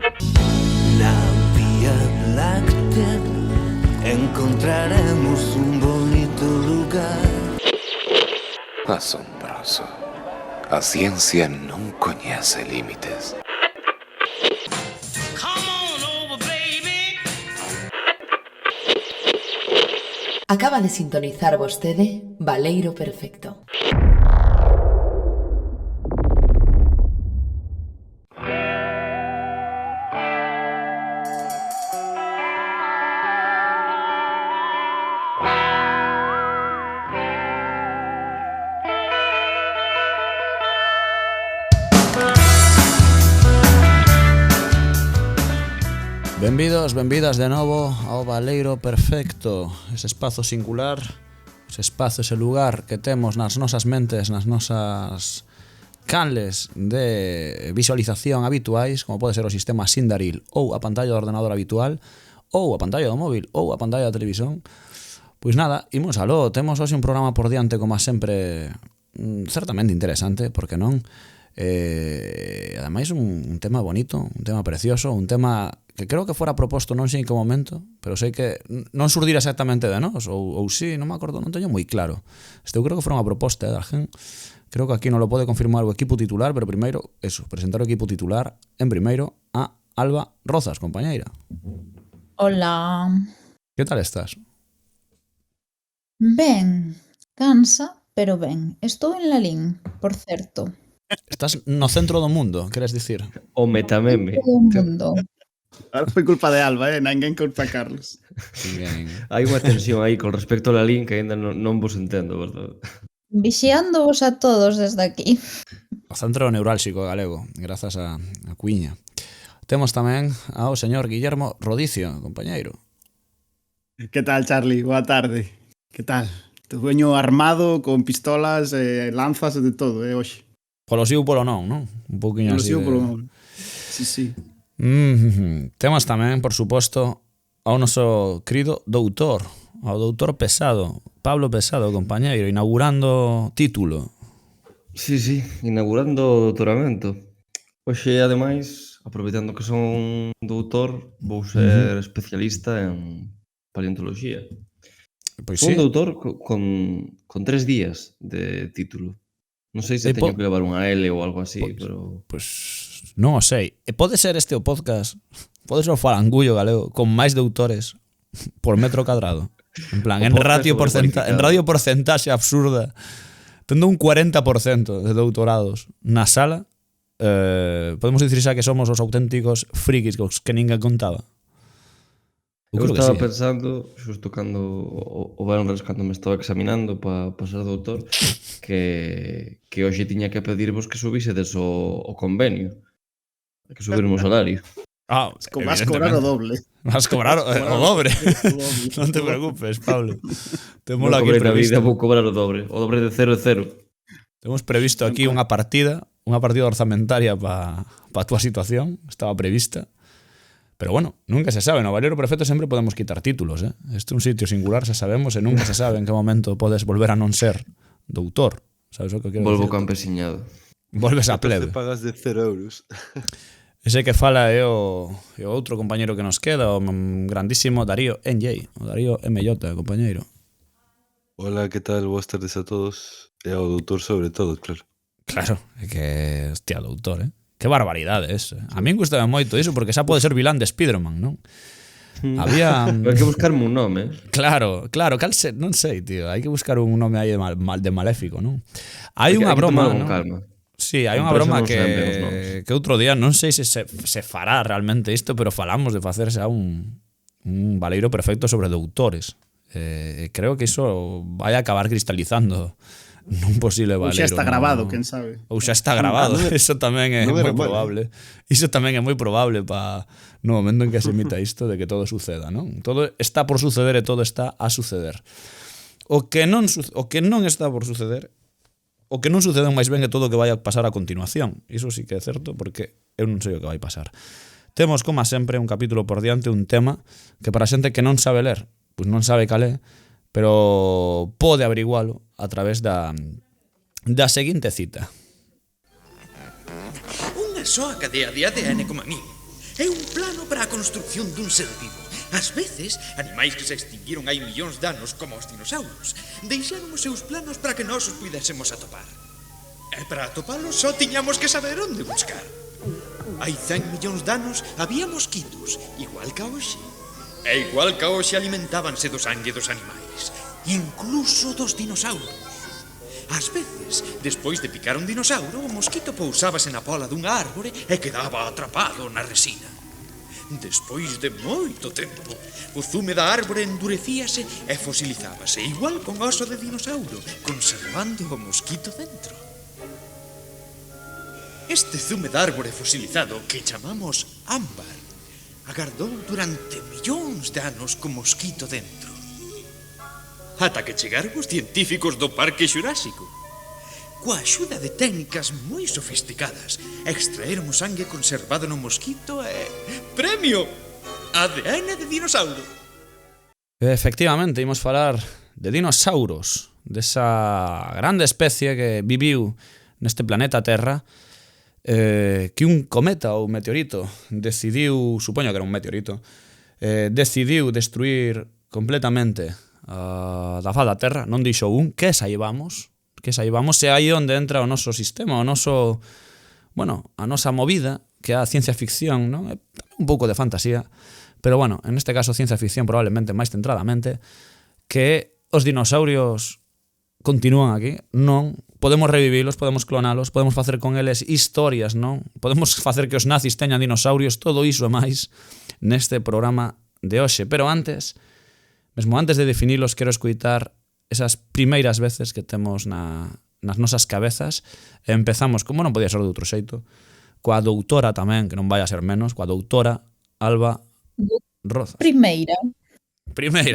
Na Vía Láctea encontraremos un bonito lugar. Asombroso. A ciencia non coñece límites. Acaba de sintonizar vostede Baleiro Perfecto. Benvidos, benvidas de novo ao Baleiro Perfecto, ese espazo singular, ese espazo, ese lugar que temos nas nosas mentes, nas nosas canles de visualización habituais, como pode ser o sistema Sindaril ou a pantalla do ordenador habitual, ou a pantalla do móvil, ou a pantalla da televisión. Pois nada, imos aló, temos hoxe un programa por diante, como sempre, certamente interesante, porque non? Ademais un tema bonito, un tema precioso, un tema que creo que fora proposto non sei en que momento, pero sei que non surdirá exactamente de nós, ou sí, non me acordo, non teño moi claro. Eu creo que fora unha proposta de alguén. Creo que aquí non lo pode confirmar o equipo titular, pero primeiro, eso, presentar o equipo titular en primeiro a Alba Rozas, compañeira. Hola. Que tal estás? Ben, cansa, pero ben. Estou en Lalín, por certo. Estás no centro do mundo, queres dicir? O metameme. Todo o mundo. Ahora foi culpa de Alba, ninguén culpa a Carlos. Hai unha tensión aí con respecto a Lalín que ainda non vos entendo, verdade? Vixiándoos a todos desde aquí. O centro neurálxico galego, grazas a Cuiña. Temos tamén ao señor Guillermo Rodicio, compañeiro. Que tal, Charlie? Boa tarde. Que tal? Te veño armado con pistolas, lanzas e de todo, hoxe. Polo sí ou polo non, non? Un pouquiño así. Polo sí ou polo non. Sí, sí. Temos tamén, por suposto, ao noso querido doutor, ao doutor Pesado, Pablo Pesado, compañeiro, inaugurando título. Sí, inaugurando o doutoramento. Hoxe, ademais, aproveitando que son doutor, vou ser especialista en paleontoloxía. Pois Son sí. doutor con 3 días de título. Non sei se teño que levar unha L ou algo así, pero... Pois non o sei. E pode ser este o podcast, pode ser o falangullo galego, con máis doutores por metro cadrado. En plan, en radio porcentaxe absurda, tendo un 40% de doutorados na sala, podemos dicir xa que somos os auténticos frikis que ninguén contaba. Eu estaba pensando, xusto cando o Benres, cando me estaba examinando para ser doutor, que hoxe tiña que pedirvos que subisedes o convenio, que subirmos o salario. Vas cobrar o doble. Vas cobrar o dobre. Non te preocupes, Pablo. Non cobrei na vida, vou cobrar o dobre de 0 é 0. Temos previsto aquí unha partida orzamentaria para a túa situación, estaba prevista. Pero bueno, nunca se sabe, no Baleiro Perfecto sempre podemos quitar títulos, Este é un sitio singular, xa sabemos, e nunca se sabe en que momento podes volver a non ser doutor. Sabes o que quero Volvo decir? campesiñado. Volves a plebe. Te pagas de 0 euros. Ese que fala é o outro compañeiro que nos queda, o grandísimo Darío NJ, o Darío MJ, compañeiro. Hola, que tal? Boas tardes a todos. E ao doutor sobre todo, claro. Claro, é que, hostia, doutor, Que barbaridade eso. A min gustaba moito iso porque xa pode ser vilán de Spiderman, non? Había... Hai que buscarme un nome. Claro, non sei, tío. Hai que buscar un nome aí de maléfico, non? Hai unha broma, non? Calma. Sí, hai unha broma que outro día, non sei se fará realmente isto, pero falamos de facer xa un Baleiro Perfecto sobre doutores. Creo que iso vai a acabar cristalizando nun posible Baleiro. Ou xa está grabado, quen sabe. Ou xa está grabado, eso tamén é moi probable. Iso tamén é moi probable para no momento en que se emita isto de que todo suceda, non? Todo está por suceder e todo está a suceder. O que non está por suceder, o que non sucede máis ben é todo o que vai a pasar a continuación. Iso sí que é certo, porque eu non sei o que vai pasar. Temos, como sempre, un capítulo por diante, un tema que para a xente que non sabe ler, pois non sabe cal é, pero pode averigualo a través da seguinte cita. Unha soa cadea de ADN como a mí É un plano para a construcción dun ser vivo. Ás veces, animais que se extinguiron hai millóns de anos, como os dinosaurios, deixaron os seus planos para que nós os puidésemos atopar. E para atopalos só tiñamos que saber onde buscar. Hai 100 millóns de anos había mosquitos, igual ca hoxe. E igual ca hoxe alimentábanse do sangue dos animais, incluso dos dinosaurios. Ás veces, despois de picar un dinosauro, o mosquito pousábase na pola dunha árbore e quedaba atrapado na resina. Despois de moito tempo, o zume da árbore endurecíase e fosilizábase, igual con oso de dinossauro, conservando o mosquito dentro. Este zume da árbore fosilizado, que chamamos ámbar, agardou durante millóns de anos co mosquito dentro. Ata que chegaron os científicos do Parque Xurásico. Coa axuda de técnicas moi sofisticadas, extraeron o sangue conservado no mosquito e... ¡premio! ADN de dinossauro. Efectivamente, imos falar de dinosauros, desa grande especie que viviu neste planeta Terra, que un cometa ou meteorito decidiu, supoño que era un meteorito, decidiu destruir completamente da faz da Terra, non dixo un, que saibamos, e aí onde entra o noso sistema, o noso, bueno, a nosa movida, que é a ciencia ficción, non? É un pouco de fantasía, pero bueno, en este caso ciencia ficción probablemente máis centradamente, que os dinosaurios continúan aquí, non? Podemos revivilos, podemos clonalos, podemos facer con eles historias, non? Podemos facer que os nazis teñan dinosaurios, todo iso e máis neste programa de hoxe, pero antes... Mesmo antes de definilos, quero escuitar esas primeiras veces que temos nas nosas cabezas e empezamos, como non podía ser de outro xeito, coa doutora tamén, que non vai a ser menos, coa doutora Alba Rozas. Primeira,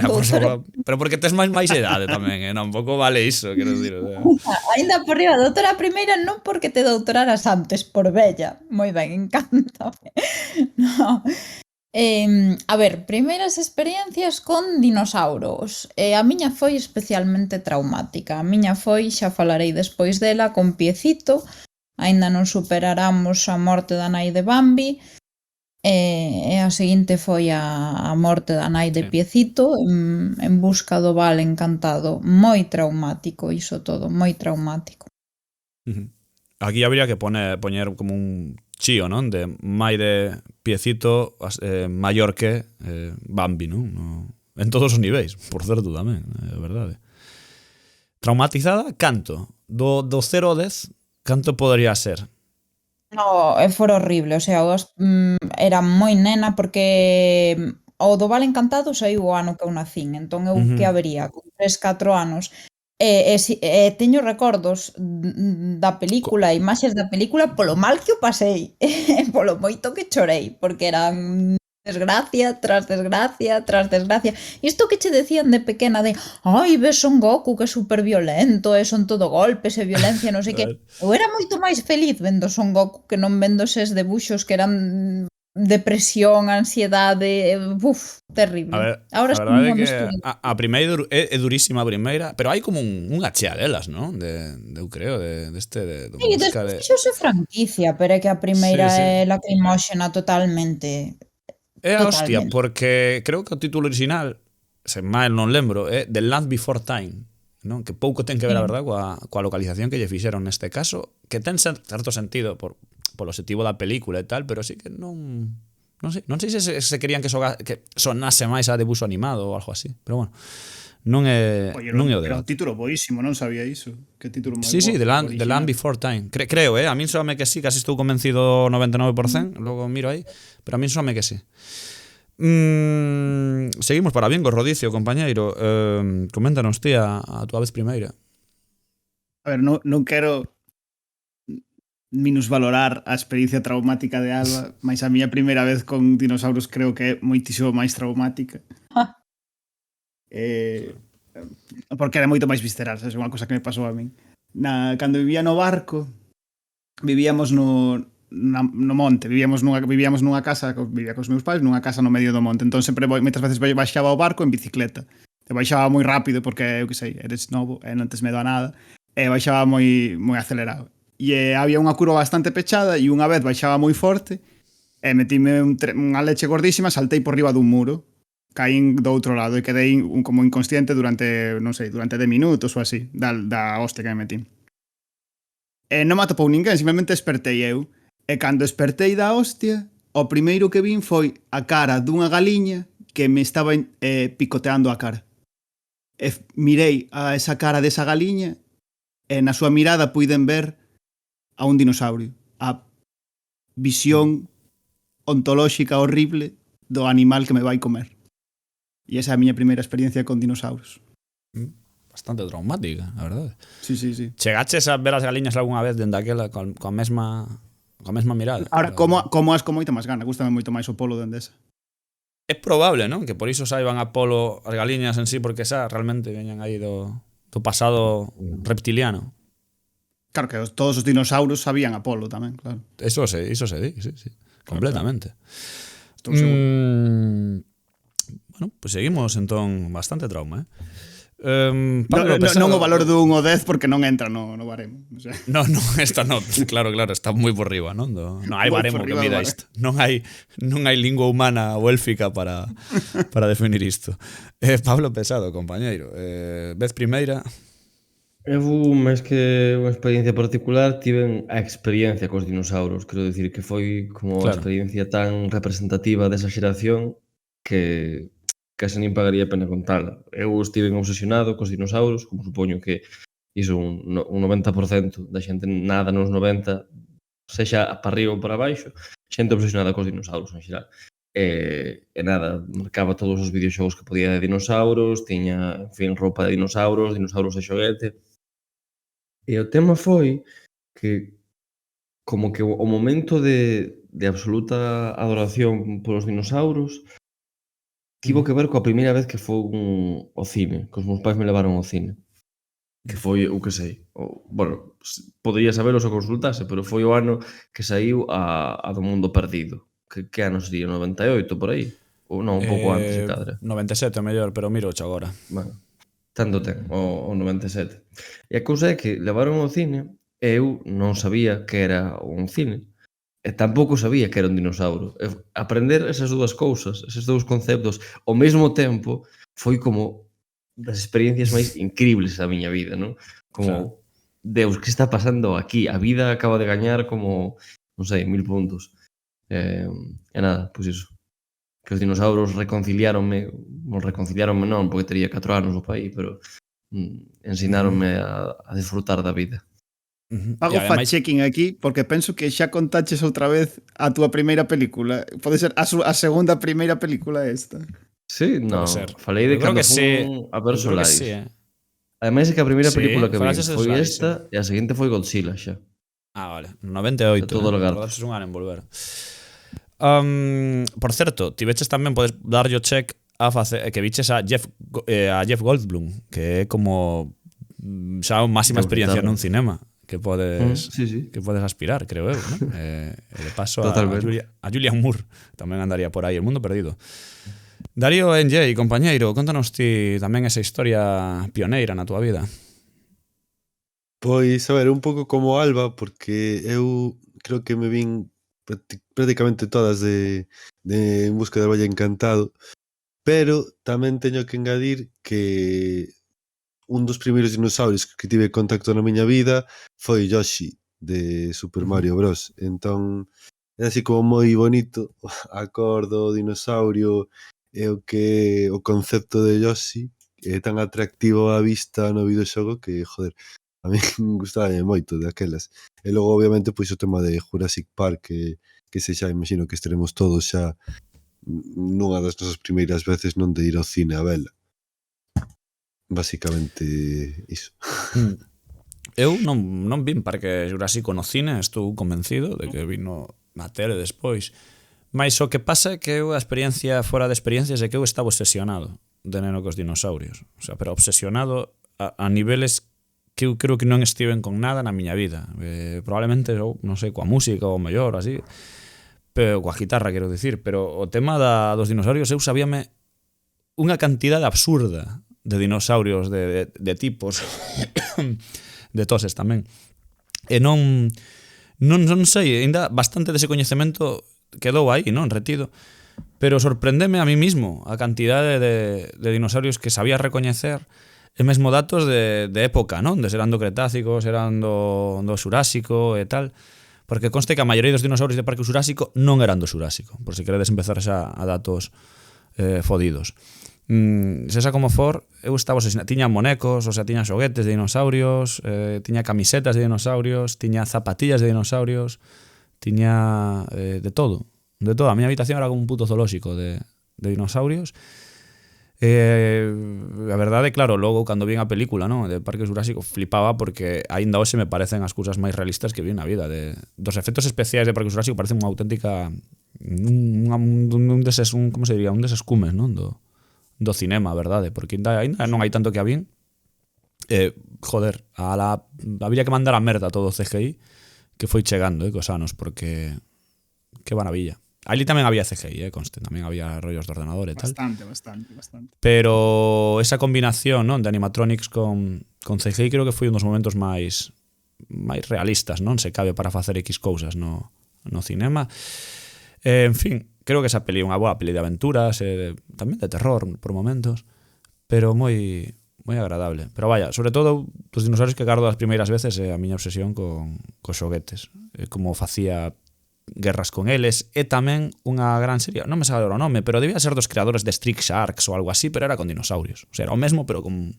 por favor. Pero porque tes máis idade tamén, non? Un pouco vale iso, quero dicir. Ainda por riba, doutora primeira non porque te doutoraras antes, por bella. Moi ben, encántame. No. A ver, primeiras experiencias con dinosauros. A miña foi especialmente traumática. A miña foi, xa falarei despois dela, con Piecito. Aínda non superaramos a morte da nai de Bambi. E a seguinte foi a morte da nai de Piecito en busca do Val Encantado. Moi traumático iso todo, moi traumático. Aquí habría que poñer como un chío, non? De mai de Piecito maior que Bambi, non? En todos os niveis, por certo tamén, é verdade. Traumatizada, canto? Do 0 ao 10, canto podría ser? No, foi horrible, o sea, era moi nena porque o do Val Encantado saiu o ano que eu nacín, entón eu que habería con 3-4 anos. Teño recordos da película, imaxes da película polo mal que o pasei, polo moito que chorei, porque eran desgracia tras desgracia tras desgracia. Isto que che decían de pequena de ai, ves Son Goku que é super violento e son todo golpes e violencia, non sei que. Eu era moito máis feliz vendo Son Goku que non vendo eses debuxos que eran depresión, ansiedade, terrible. A ver, ahora a verdade é que a primeira é durísima a primeira, pero hai como unha chea delas, non? Eu creo, deste... Sí, despois fixose franquicia, pero é que a primeira é lacrimóxena totalmente. É a hostia, porque creo que o título original, se mal non lembro, é The Land Before Time, non? Que pouco ten que ver, a verdade, coa localización que lle fixeron neste caso, que ten certo sentido polo objetivo da película e tal, pero sí que non sei se querían que sonase máis a debuxo animado ou algo así, pero bueno, non é o debate. Era un título boísimo, non sabía iso. Que título moi Sí, The Land Before Time. Creo, a min soame que sí, casi estou convencido 99%, logo miro aí, pero a min soame que sí. Seguimos para bingo, Rodicio, compañeiro. Coméntanos ti a tua vez primeira. A ver, non quero minusvalorar a experiencia traumática de Alba, mas a miña primeira vez con dinosauros creo que é moitísimo máis traumática. Porque era moito máis visceral, é unha cosa que me pasou a min. Cando vivía no barco, vivíamos no monte, vivíamos nunha casa, vivía cos meus pais nunha casa no medio do monte, entón sempre moitas veces baixaba ao barco en bicicleta. Te baixaba moi rápido porque, eu que sei, eres novo e non tes medo a nada, e baixaba moi acelerado. E había unha curva bastante pechada e unha vez baixaba moi forte e metíme unha leche gordísima, saltei por riba dun muro, caín do outro lado e quedei como inconsciente durante, non sei, durante 10 minutos ou así, da hostia que me metí. E non me atopou ninguén, simplemente despertei eu. E cando despertei da hostia, o primeiro que vin foi a cara dunha galiña que me estaba picoteando a cara. E mirei a esa cara desa galiña e na súa mirada puiden ver a un dinosaurio. A visión ontolóxica horrible do animal que me vai comer. E esa é a miña primeira experiencia con dinosauros. Bastante traumática, a verdade. Sí, sí, sí. Chegaches a ver as galiñas algunha vez dende aquela coa mesma mirada? Ahora, como as con moita máis gana, gustame moito máis o polo dende esa. É probable, non? Que por iso saiban a polo as galiñas en sí, porque esa realmente veñan aí do pasado reptiliano. Claro que todos os dinosaurios sabían a polo tamén, claro. Iso se di, sí. Completamente. Estou seguro. Bueno, pues seguimos entón bastante trauma, non o valor dun o 10 porque non entra no baremo. O sea. No, esta non, claro, está moi por riba, non? Non hai baremo que mida isto. Non hai lingua humana ou élfica para definir isto. Pablo Pesado, compañeiro, vez primeira. Eu, máis que unha experiencia particular, tiven a experiencia cos dinosauros. Quero dicir que foi como a experiencia tan representativa desa xeración que case nin pagaría pena contala. Eu estive obsesionado cos dinosauros, como supoño que iso un 90% da xente nada nos 90, sexa para arriba ou para baixo, xente obsesionada cos dinosauros en xeral. E nada, marcaba todos os videoxogos que podía de dinosauros, tiña, en fin, roupa de dinosauros de xoguete. E o tema foi que como que o momento de absoluta adoración polos dinosauros tivo que ver coa primeira vez que foi ao cine, que os meus pais me levaron ao cine. Que foi, o que sei, bueno, podería sabelo se consultase, pero foi o ano que saiu a do Mundo Perdido. Que ano sería? 98, por aí? Ou non, un pouco antes, se cadra. 97 mellor, pero mirocho agora. Bueno, tanto ten, o 97. E a cousa é que levaron ao cine e eu non sabía que era un cine. E tampouco sabía que era un dinosaurio. Aprender esas dúas cousas, eses dous conceptos, ao mesmo tempo, foi como das experiencias máis increíbles da miña vida, non? Como, Deus, que está pasando aquí? A vida acaba de gañar como, non sei, 1000 puntos. E nada, pois iso. Que os dinosaurios reconciliáronme non, porque tería 4 anos o país, pero ensinaronme a disfrutar da vida. Hago fact-checking aquí porque penso que xa contaches outra vez a túa primeira película. Pode ser a segunda primeira película esta. Sí, non, falei de cando fun a ver Solaris. Ademais é que a primeira película que vi foi esta e a seguinte foi Godzilla xa. Vale, 98. Todo o lugar. Un ano en volver. Por certo, tiveches tamén, podes darlle o check a que viches a Jeff Goldblum, que é como xa a máxima experiencia nun cinema que podes aspirar, creo eu, ¿no? Le paso a Julianne Moore, tamén andaría por aí, El Mundo Perdido. Darío NJ, compañeiro, contanos ti tamén esa historia pioneira na túa vida. Pois, a ver, un pouco como Alba, porque eu creo que me vin prácticamente todas de En busca del Valle Encantado, pero tamén teño que engadir que un dos primeiros dinosaurios que tive contacto na miña vida foi Yoshi de Super Mario Bros. Entón, é así como moi bonito a cor do dinosaurio e o concepto de Yoshi é tan atractivo á vista no videoxogo que, joder, a mí gustaba moito daquelas. E logo, obviamente, pois o tema de Jurassic Park que se xa imagino que estaremos todos xa nunha das nosas primeiras veces non de ir ao cine a vela. Basicamente iso. Eu non vin Parque Jurásico no cine, estou convencido de que vino na tele despois. Mais o que pasa é que eu a experiencia fora de experiencias é que eu estaba obsesionado de neno cos dinosaurios. O sea, pero obsesionado a niveles que eu creo que non estiven con nada na miña vida. Probablemente, non sei, coa música ou mellor, así, pero coa guitarra, quero dicir. Pero o tema dos dinosaurios, eu sabíame unha cantidade absurda de dinosaurios, de tipos, de toses tamén. E non sei, ainda bastante dese coñecemento quedou aí, non, retido. Pero sorprendeme a mí mismo a cantidade de dinosaurios que sabía recoñecer, e mesmo datos de época, non? De serán do Cretácico, serán do Xurásico e tal. Porque conste que a maioría dos dinosaurios de Parque Xurásico non eran do Xurásico, por se queredes empezar xa a datos fodidos. Sexa como for, eu estaba asesinado. Tiña monecos, o sea, tiña xoguetes de dinosaurios, tiña camisetas de dinosaurios, tiña zapatillas de dinosaurios, tiña de todo. De todo. A miña habitación era como un puto zoolóxico de dinosaurios. A verdade, claro, logo cando vi a película, non, de Parque Xurásico, flipaba porque aínda hoxe me parecen as cousas máis realistas que vi na vida. Dos efectos especiais de Parque Xurásico parecen unha auténtica un deses cumes, non, do cinema, verdade, porque ainda non hai tanto que habín. Joder, habría que mandar a merda todo o CGI que foi chegando cos anos, porque que maravilla. Ali tamén había CGI, conste, tamén había rollos de ordenador e tal. Bastante. Pero esa combinación, non, de animatronics con CGI creo que foi un dos momentos máis realistas, non, se cabe para facer X cousas no cinema. En fin, creo que esa peli é unha boa peli de aventuras, tamén de terror por momentos, pero moi agradable. Pero vaya, sobre todo dos dinosaurios que gardo as primeiras veces é a miña obsesión cos xoguetes, como facía guerras con eles, e tamén unha gran serie, non me sabe o nome, pero debía ser dos creadores de Street Sharks ou algo así, pero era con dinosaurios, o sea, era o mesmo pero con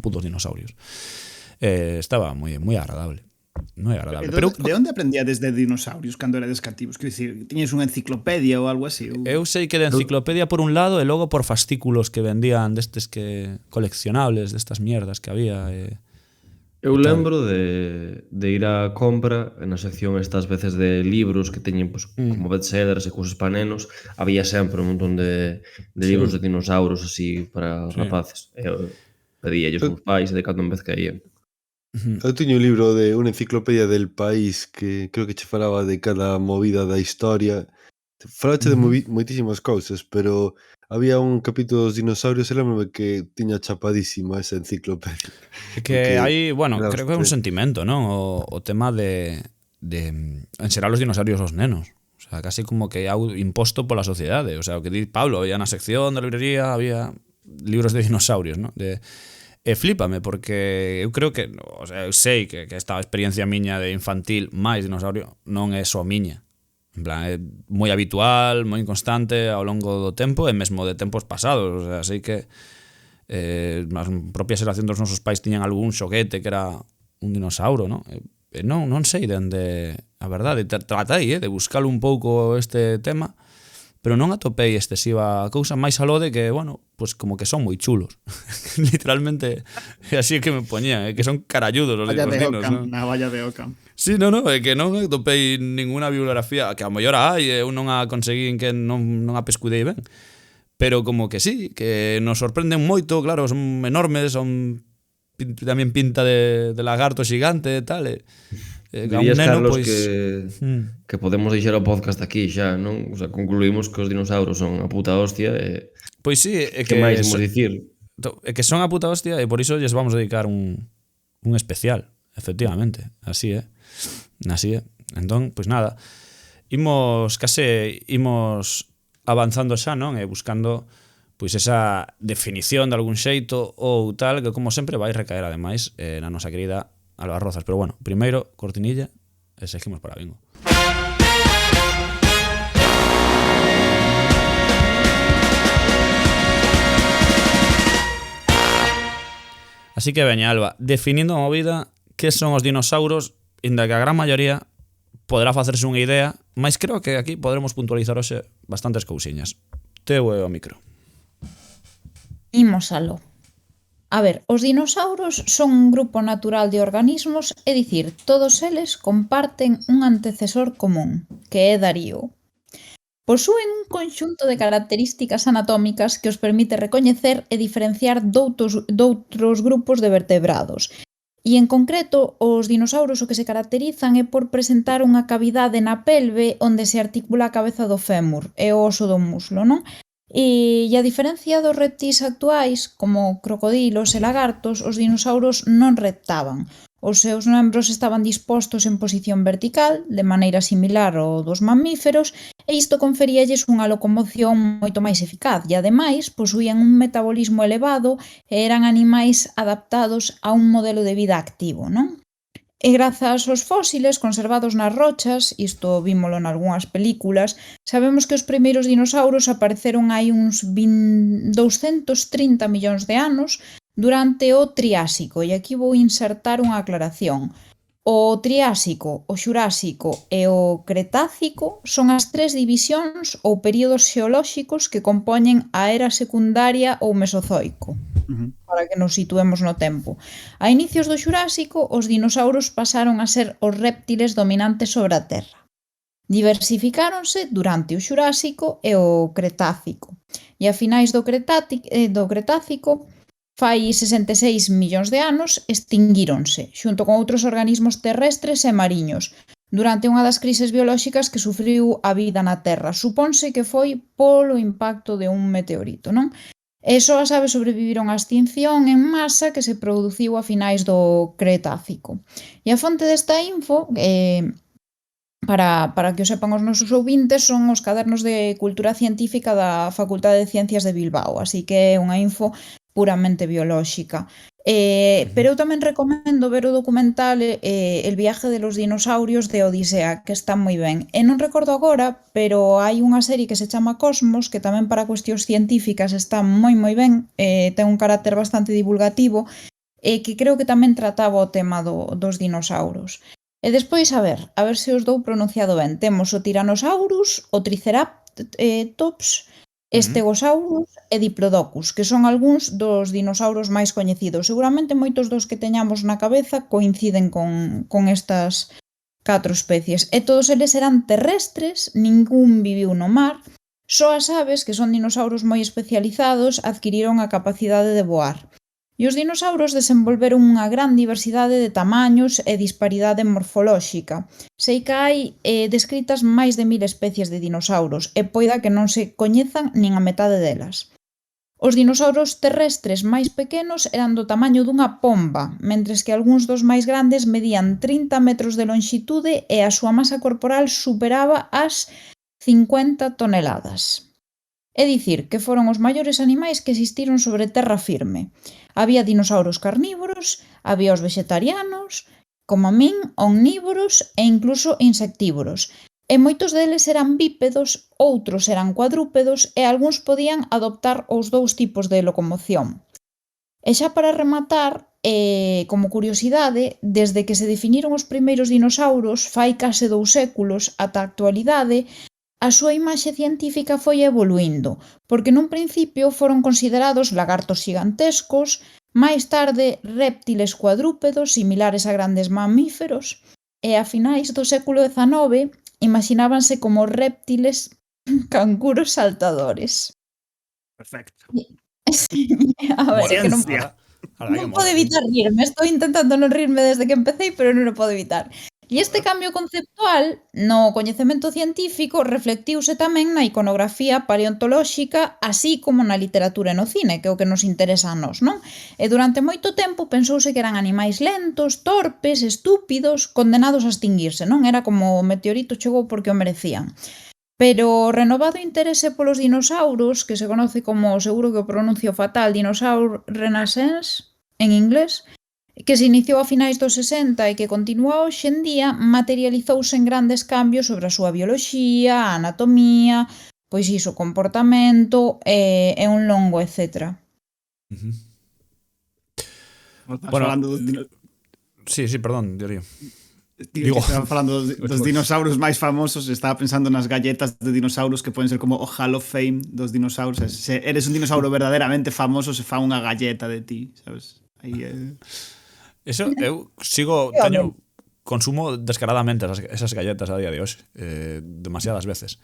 putos dinosaurios. Estaba moi agradable. Non é agradable. Pero de onde aprendíades de dinosaurios cando erades cativos? Quer dicir, tiñes unha enciclopedia ou algo así? Eu sei que de enciclopedia por un lado e logo por fascículos que vendían destes que coleccionables, destas mierdas que había. Eu lembro de ir á compra na sección estas veces de libros que teñen como bestsellers e cousas para nenos. Había sempre un montón de libros de dinosaurios así para rapaces. Eu pedíalles uns pais e de cando en vez caían. Eu tiño un libro de unha enciclopedia del país que creo que che falaba de cada movida da historia. Falache de moitísimas cousas, pero había un capítulo dos dinosaurios e lembro que tiña chapadísima esa enciclopedia. Que hai, bueno, creo que é un sentimento, non? O tema de enserar os dinosaurios aos nenos. O sea, casi como que é imposto pola sociedade. O sea, o que di Pablo, había na sección da librería, había libros de dinosaurios, non? E flípame, porque eu creo que, o sea, eu sei que esta experiencia miña de infantil máis dinosaurio non é só miña. En plan, é moi habitual, moi constante ao longo do tempo e mesmo de tempos pasados. O sea, sei que a propia xeración dos nosos pais tiñan algún xoguete que era un dinosauro, non? Non sei dende, a verdade, tratei de buscar un pouco este tema, pero non atopei excesiva cousa máis aló de que, bueno, pues como que son moi chulos. Literalmente, é así que me poñían, que son caralludos os dinos, ¿no? Na valla de Ockham. Sí, é que non atopei ninguna bibliografía, que a mellor hai, eu non a conseguín que non a pescudei ben. Pero como que sí, que nos sorprenden moito, claro, son enormes, son tamén pinta de lagarto xigante e tal, dirías, neno, Carlos, que podemos deixar o podcast aquí xa, non? O sea, concluímos que os dinosaurios son a puta hostia e... Pois sí, é que máis imos dicir? É que son a puta hostia e por iso lles vamos a dedicar un especial, efectivamente, así é. Así é. Entón, pois nada, imos avanzando xa, non? E buscando pois esa definición de algún xeito ou tal, que como sempre vai recaer ademais na nosa querida Alba Rozas. Pero bueno, primeiro, cortinilla e seguimos para bingo. Así que veña, Alba, definindo a movida, que son os dinosauros, inda que a gran maioría poderá facerse unha idea, mas creo que aquí podremos puntualizar hoxe bastantes cousiñas. Teu e o micro. Imos aló. A ver, os dinosauros son un grupo natural de organismos, é dicir, todos eles comparten un antecesor común, que é Darío. Posúen un conxunto de características anatómicas que os permite recoñecer e diferenciar doutros grupos de vertebrados. E en concreto, os dinosauros o que se caracterizan é por presentar unha cavidade na pelve onde se articula a cabeza do fémur e o oso do muslo, non? E a diferencia dos reptís actuais, como crocodilos e lagartos, os dinosauros non reptaban. Os seus membros estaban dispostos en posición vertical, de maneira similar ao dos mamíferos, e isto conferíalles unha locomoción moito máis eficaz e, ademais, posuían un metabolismo elevado e eran animais adaptados a un modelo de vida activo, non? E grazas aos fósiles conservados nas rochas, isto vímolo nalgúnas películas, sabemos que os primeiros dinosauros apareceron hai uns 230 millóns de anos durante o Triásico, e aquí vou insertar unha aclaración. O Triásico, o Xurásico e o Cretácico son as tres divisións ou períodos xeolóxicos que compoñen a era secundaria ou Mesozoico, para que nos situemos no tempo. A inicios do Xurásico, os dinosauros pasaron a ser os réptiles dominantes sobre a Terra. Diversificáronse durante o Xurásico e o Cretácico, e a finais do Cretácico, fai 66 millóns de anos, extinguíronse, xunto con outros organismos terrestres e mariños, durante unha das crises biolóxicas que sufriu a vida na Terra. Supónse que foi polo impacto de un meteorito, non? E só as aves sobreviviron á extinción en masa que se produciu a finais do Cretácico. E a fonte desta info, para que o sepan os nosos ouvintes, son os cadernos de cultura científica da Facultade de Ciencias de Bilbao, así que é unha info puramente biolóxica. Pero eu tamén recomendo ver o documental El viaje de los dinosaurios de Odisea, que está moi ben. E non recordo agora, pero hai unha serie que se chama Cosmos, que tamén para cuestións científicas está moi ben, ten un carácter bastante divulgativo, e que creo que tamén trataba o tema dos dinosauros. E despois, a ver se os dou pronunciado ben. Temos o Tyrannosaurus, o Triceratops, Stegosaurus e Diplodocus, que son algúns dos dinosauros máis coñecidos. Seguramente moitos dos que teñamos na cabeza coinciden con estas 4 especies. E todos eles eran terrestres, ningún viviu no mar. Só as aves, que son dinosauros moi especializados, adquiriron a capacidade de voar. E os dinosauros desenvolveron unha gran diversidade de tamaños e disparidade morfolóxica. Sei que hai descritas máis de 1000 especies de dinosauros e poida que non se coñezan nin a metade delas. Os dinosauros terrestres máis pequenos eran do tamaño dunha pomba, mentres que algúns dos máis grandes medían 30 metros de lonxitude e a súa masa corporal superaba as 50 toneladas. É dicir, que foron os maiores animais que existiron sobre terra firme. Había dinosauros carnívoros, había os vegetarianos, como a min, omnívoros e incluso insectívoros. E moitos deles eran bípedos, outros eran cuadrúpedos e algúns podían adoptar os dous tipos de locomoción. E xa para rematar, como curiosidade, desde que se definiron os primeiros dinosauros, fai case 2 séculos, ata a actualidade, a súa imaxe científica foi evoluindo, porque nun principio foron considerados lagartos xigantescos, máis tarde réptiles cuadrúpedos similares a grandes mamíferos, e a finais do século XIX imaxinábanse como réptiles canguros saltadores. Perfecto. Sí, a ver, que non podo evitar rirme, estou intentando non rirme desde que empecé, pero non o podo evitar. E este cambio conceptual no coñecemento científico reflectiuse tamén na iconografía paleontolóxica, así como na literatura e no cine, que é o que nos interesa a nós, non? E durante moito tempo pensouse que eran animais lentos, torpes, estúpidos, condenados a extinguirse, non? Era como o meteorito chegou porque o merecían. Pero o renovado interese polos dinosauros, que se conoce como, seguro que o pronuncio fatal, Dinosaur Renaissance, en inglés, que se iniciou a finais dos 60 e que continúa hoxe en día, materializouse en grandes cambios sobre a súa bioloxía, a anatomía, pois iso, comportamento e un longo etcétera. Bueno, sí, perdón, Diorio. Estaban falando dos dinosaurios máis famosos, estaba pensando nas galletas de dinosaurios que poden ser como o Hall of Fame dos dinosaurios. Se eres un dinosaurio verdadeiramente famoso, se fa unha galleta de ti, sabes? Aí Eso, eu consumo descaradamente esas galletas a día de hoxe, demasiadas veces.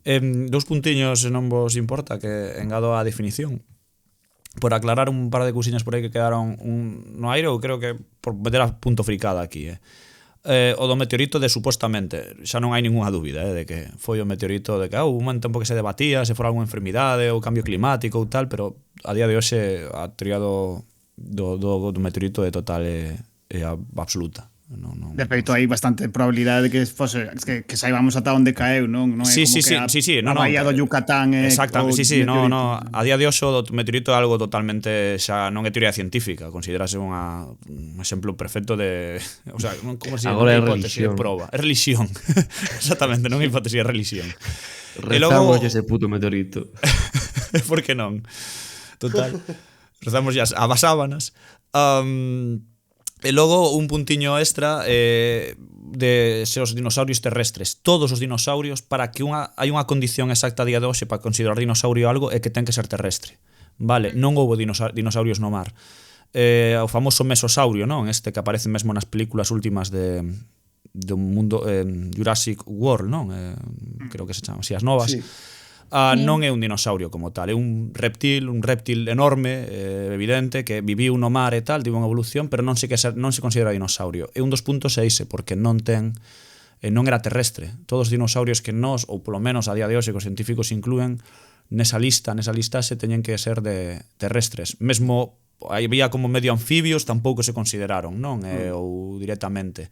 2 puntiños, se non vos importa, que engado a definición. Por aclarar un par de cousiñas por aí que quedaron no aire, ou creo que por meter a punto fricada aquí, o do meteorito de supostamente, xa non hai ninguna dúbida de que foi o meteorito, de que houve un tempo que se debatía se fora algunha enfermidade ou cambio climático ou tal, pero a día de hoxe a teoría do meteorito é total é a absoluta. De feito, hai bastante probabilidade de que fose que saibamos ata onde caeu, non? Non é Sí, como sí, que sí, a bahía do Yucatán exactamente, sí, no, a día de hoxe o meteorito é algo totalmente xa non é teoría científica, considerase un exemplo perfecto de, o sea, como se Agora é hipótese de relixión. prova, é relixión. Exactamente, non é hipótese, é relixión. Rezamos ese puto meteorito. Por que non? Total. Rezamos ya a sábanas. E logo un puntiño extra de se os dinosaurios terrestres. Todos os dinosaurios, para que hai unha condición exacta a día de hoxe para considerar dinosaurio algo, é que ten que ser terrestre. Vale, non houbo dinosaurios no mar. O famoso mesosaurio, non? Este que aparece mesmo nas películas últimas do mundo Jurassic World, non? Creo que se chama así, as novas. Sí. Non é un dinosaurio como tal, é un reptil enorme, evidente, que viviu no mar e tal, tivo unha evolución, pero non se considera dinosaurio. E un dos puntos é ise, porque non era terrestre. Todos os dinosaurios que nós, ou polo menos a día de hoxe que os científicos inclúen, nesa lista se teñen que ser de terrestres. Mesmo había como medio anfibios, tampouco se consideraron, non? Ou directamente.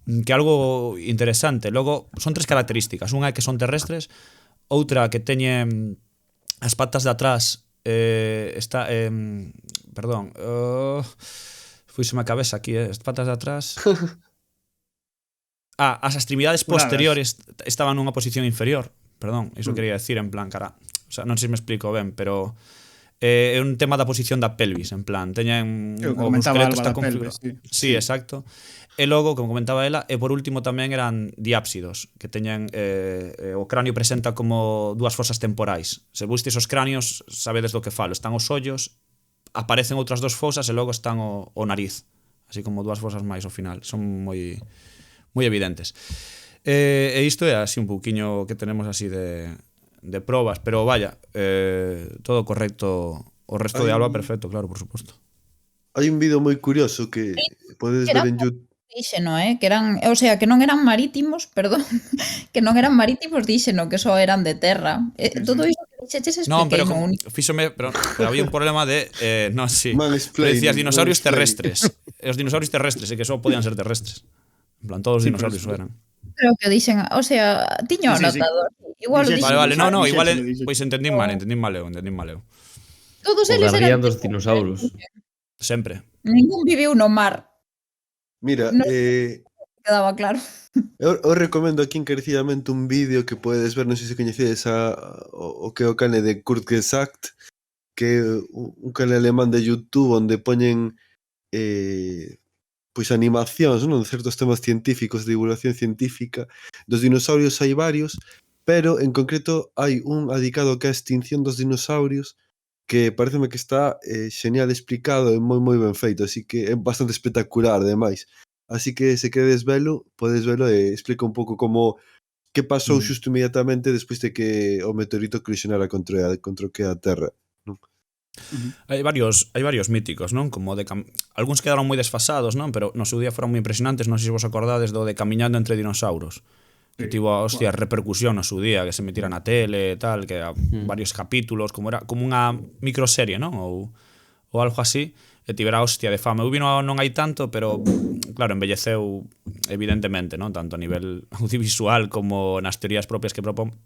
Que algo interesante. Logo, son tres características. Unha é que son terrestres, outra que teñen as patas de atrás fuíseme a cabeza aquí, as patas de atrás as extremidades posteriores estaban nunha posición inferior, perdón, iso quería decir en plan, cara, o sea, non sei se me explico ben, pero é un tema da posición da pelvis, en plan, teñen o esqueleto está configurado. Sí, exacto. E logo, como comentaba ela, e por último tamén eran diápsidos, que teñen o cráneo presenta como dúas fosas temporais. Se bustes os cráneos, sabedes do que falo. Están os ollos, aparecen outras dos fosas e logo están o nariz. Así como dúas fosas máis ao final. Son moi evidentes. E isto é así un pouquiño que tenemos así de probas, pero vaya, todo correcto. O resto de Alba perfecto, claro, por suposto. Hai un vídeo moi curioso que podedes ver en YouTube. Díxeno, que eran, o sea, que non eran marítimos, perdón, que non eran marítimos, díxeno, que só eran de terra. Todo iso que dixeches non, pero expliquei pero había un problema de non, sí. Mansplaining, Decías dinosaurios mansplaining. terrestres. Os dinosaurios terrestres, e que só podían ser terrestres. En plan, todos os dinosaurios eran. Creo que dixen, o sea, tiño Sí, sí. anotador. Igual o Dixen- dixen. Vale, no, Dixen- igual dixen- pois entendín mal eu. Todos O eles guardián eran dos dinosaurios. Sempre. Ningún viviu no mar, Mira, No. quedaba claro. eu recomendo aquí encarecidamente un vídeo que podedes ver, non sei se coñecedes o que é o canal de Kurt Gesagt, que é un canal alemán de YouTube onde poñen pois animacións, non, de certos temas científicos, de divulgación científica. Dos dinosaurios hai varios, pero en concreto hai un dedicado que é a extinción dos dinosaurios, que pareceme que está genial explicado e moi ben feito, así que é bastante espectacular, ademais. Así que se queredes velo, podes velo e explica un pouco como que pasou xusto inmediatamente despois de que o meteorito colisionara contra o que é a Terra. Hai varios míticos, non? Como algúns quedaron moi desfasados, non? Pero no seu día foron moi impresionantes, non sei se vos acordades do de Camiñando entre dinossauros. Que tivo, hostia, repercusión no seu día, que se metira na tele e tal, que varios capítulos, como unha microserie, non? Ou algo así, e tivera hostia de fama. Eu vi non hai tanto, pero claro, embelleceu evidentemente, non? Tanto a nivel audiovisual como nas teorías propias que propón.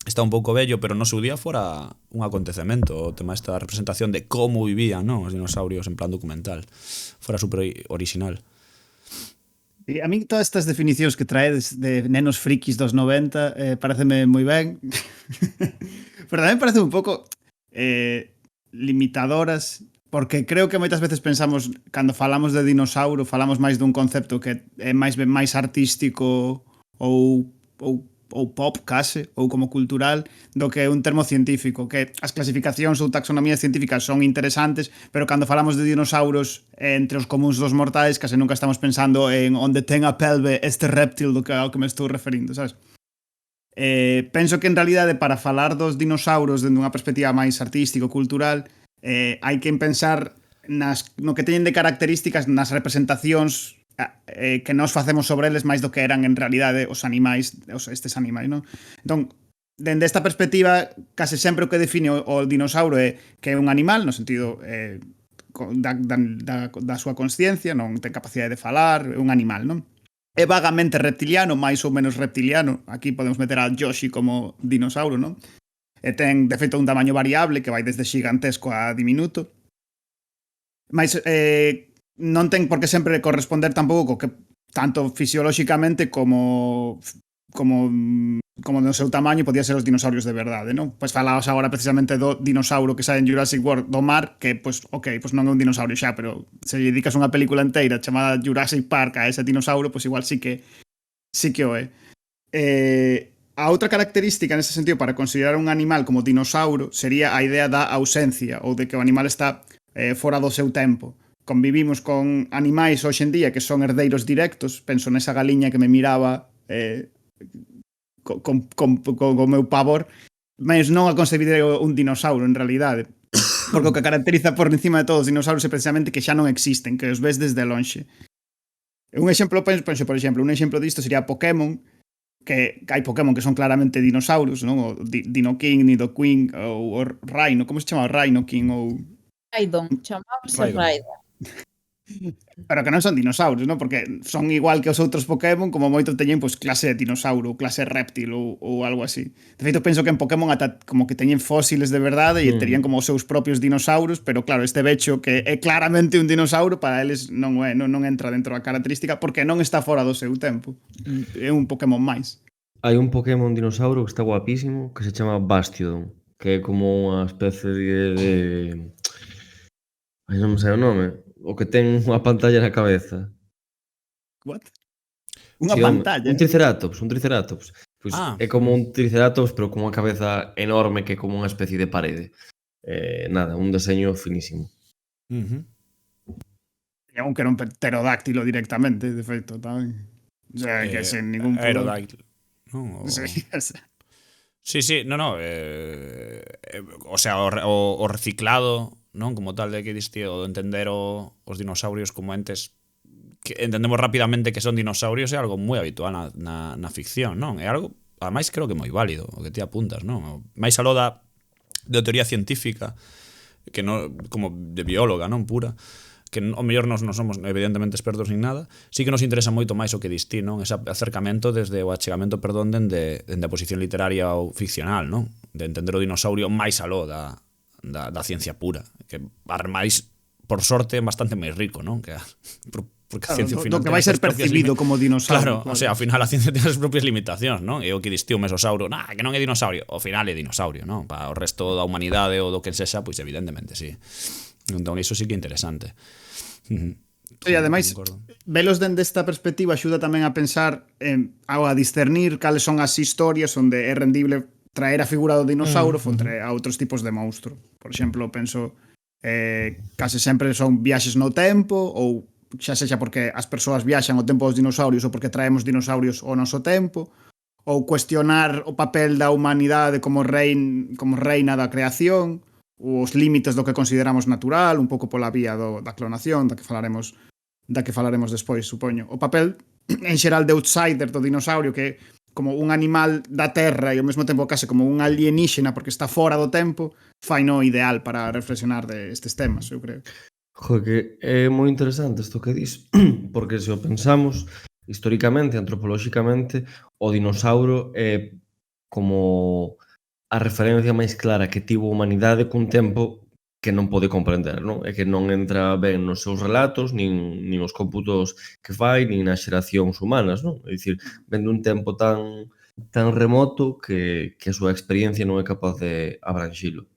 Está un pouco vello, pero no seu día fora un acontecemento, o tema esta representación de como vivían, non? Os dinosaurios en plan documental. Fora super original. E a mí todas estas definicións que traedes de nenos frikis dos 90 pareceme moi ben. Pero tamén parece un pouco limitadoras, porque creo que moitas veces pensamos, cando falamos de dinossauro, falamos máis dun concepto que é máis ben máis artístico ou pop, case, ou como cultural, do que un termo científico, que as clasificacións ou taxonomías científicas son interesantes, pero cando falamos de dinosauros entre os comuns dos mortais, case nunca estamos pensando en onde ten a pelve este reptil do que ao que me estou referindo, sabes? Penso que en realidade para falar dos dinosauros dende unha perspectiva máis artístico-cultural hai que pensar no que teñen de características nas representacións que nós facemos sobre eles máis do que eran en realidade os animais, estes animais, non? Entón, dende esta perspectiva, case sempre o que define o dinossauro é que é un animal, no sentido da súa consciencia, non ten capacidade de falar, é un animal, non? É vagamente reptiliano, máis ou menos reptiliano. Aquí podemos meter a Yoshi como dinossauro, non? E ten, de feito, un tamaño variable que vai desde gigantesco a diminuto. Mais non ten por que sempre corresponder tampouco co que tanto fisiolóxicamente como no seu tamaño podía ser os dinosaurios de verdade, non? Pois falabas agora precisamente do dinossauro que sai en Jurassic World do mar, que, pois, ok, pois non é un dinosaurio xa, pero se lle dedicas unha película inteira chamada Jurassic Park a ese dinossauro, pois igual sí que o é. A outra característica nese sentido para considerar un animal como dinossauro sería a idea da ausencia ou de que o animal está fora do seu tempo. Convivimos con animais hoxe en día que son herdeiros directos, penso nesa galiña que me miraba co meu pavor, mas non a considero un dinossauro en realidade, porque o que caracteriza por encima de todos os dinosaurios é precisamente que xa non existen, que os ves desde lonxe. Un exemplo, penso, por exemplo, un exemplo disto sería Pokémon, que hai Pokémon que son claramente dinosaurios, non? O Dino King, Nidoqueen ou o Rhino, como se chama? Rhino King ou... Raidon, chamábase Raidon. Pero que non son dinosaurios, non? Porque son igual que os outros Pokémon, como moito teñen pois clase de dinossauro, clase reptil ou algo así. De feito, penso que en Pokémon ata como que teñen fósiles de verdade e terían como os seus propios dinosaurios, pero claro, este becho que é claramente un dinossauro, para eles non entra dentro da característica porque non está fora do seu tempo. É un Pokémon máis. Hai un Pokémon dinossauro que está guapísimo que se chama Bastiodon, que é como unha especie de... Ai, non me sei o nome. O que ten unha pantalla na cabeza. What? Unha Sí, pantalla? Un triceratops. Pois é como un triceratops, pero con unha cabeza enorme que é como unha especie de parede. Nada, un deseño finísimo. Tiña un que era un pterodáctilo directamente, de feito, tamén. O sea, que sen ningún problema. Aerodáctilo. No, Sí, no. O sea, o reciclado, non? Como tal de que diste o de entender os dinosaurios como entes que entendemos rapidamente que son dinosaurios é algo moi habitual na ficción, non? É algo, ademais, creo que moi válido o que ti apuntas, non? Mais aló da teoría científica que non, como de bióloga, non? Pura, que o mellor non somos evidentemente expertos nin nada, sí que nos interesa moito máis o que distí, non? Ese acercamento desde o achegamento, dende a posición literaria ou ficcional, non? De entender o dinosaurio máis aló da ciencia pura, que máis, por sorte, é bastante máis rico, non? Que porque a ciencia final do que vai ser percibido como dinosaurio. Claro, o sea, ao final a ciencia ten as propias limitacións, non? E o que distiu o mesosauro, que non é dinosaurio, ao final é dinosaurio, non? Para o resto da humanidade ou do que sexa, pois evidentemente, sí. Entón, iso sí que é interesante. E ademais, velos dende esta perspectiva axuda tamén a pensar a discernir cales son as historias onde é rendible traer a figura do dinossauro fronte a outros tipos de monstro. Por exemplo, penso case sempre son viaxes no tempo, ou xa sexa porque as persoas viaxan ao tempo dos dinosaurios ou porque traemos dinosaurios ao noso tempo, ou cuestionar o papel da humanidade como reina da creación, os límites do que consideramos natural, un pouco pola vía da clonación, da que falaremos despois, supoño. O papel, en xeral, de outsider do dinosaurio, que como un animal da terra e ao mesmo tempo case como un alienígena porque está fora do tempo, fai no ideal para reflexionar destes temas, eu creo. Joder, que é moi interesante isto que dis, porque se o pensamos históricamente, antropolóxicamente, o dinossauro é como a referencia máis clara que tivo a humanidade cun tempo que non pode comprender, non? E que non entra ben nos seus relatos, nin os cómputos que fai, nin nas xeracións humanas, non? É dicir, ven dun tempo tan remoto que a súa experiencia non é capaz de abranxilo.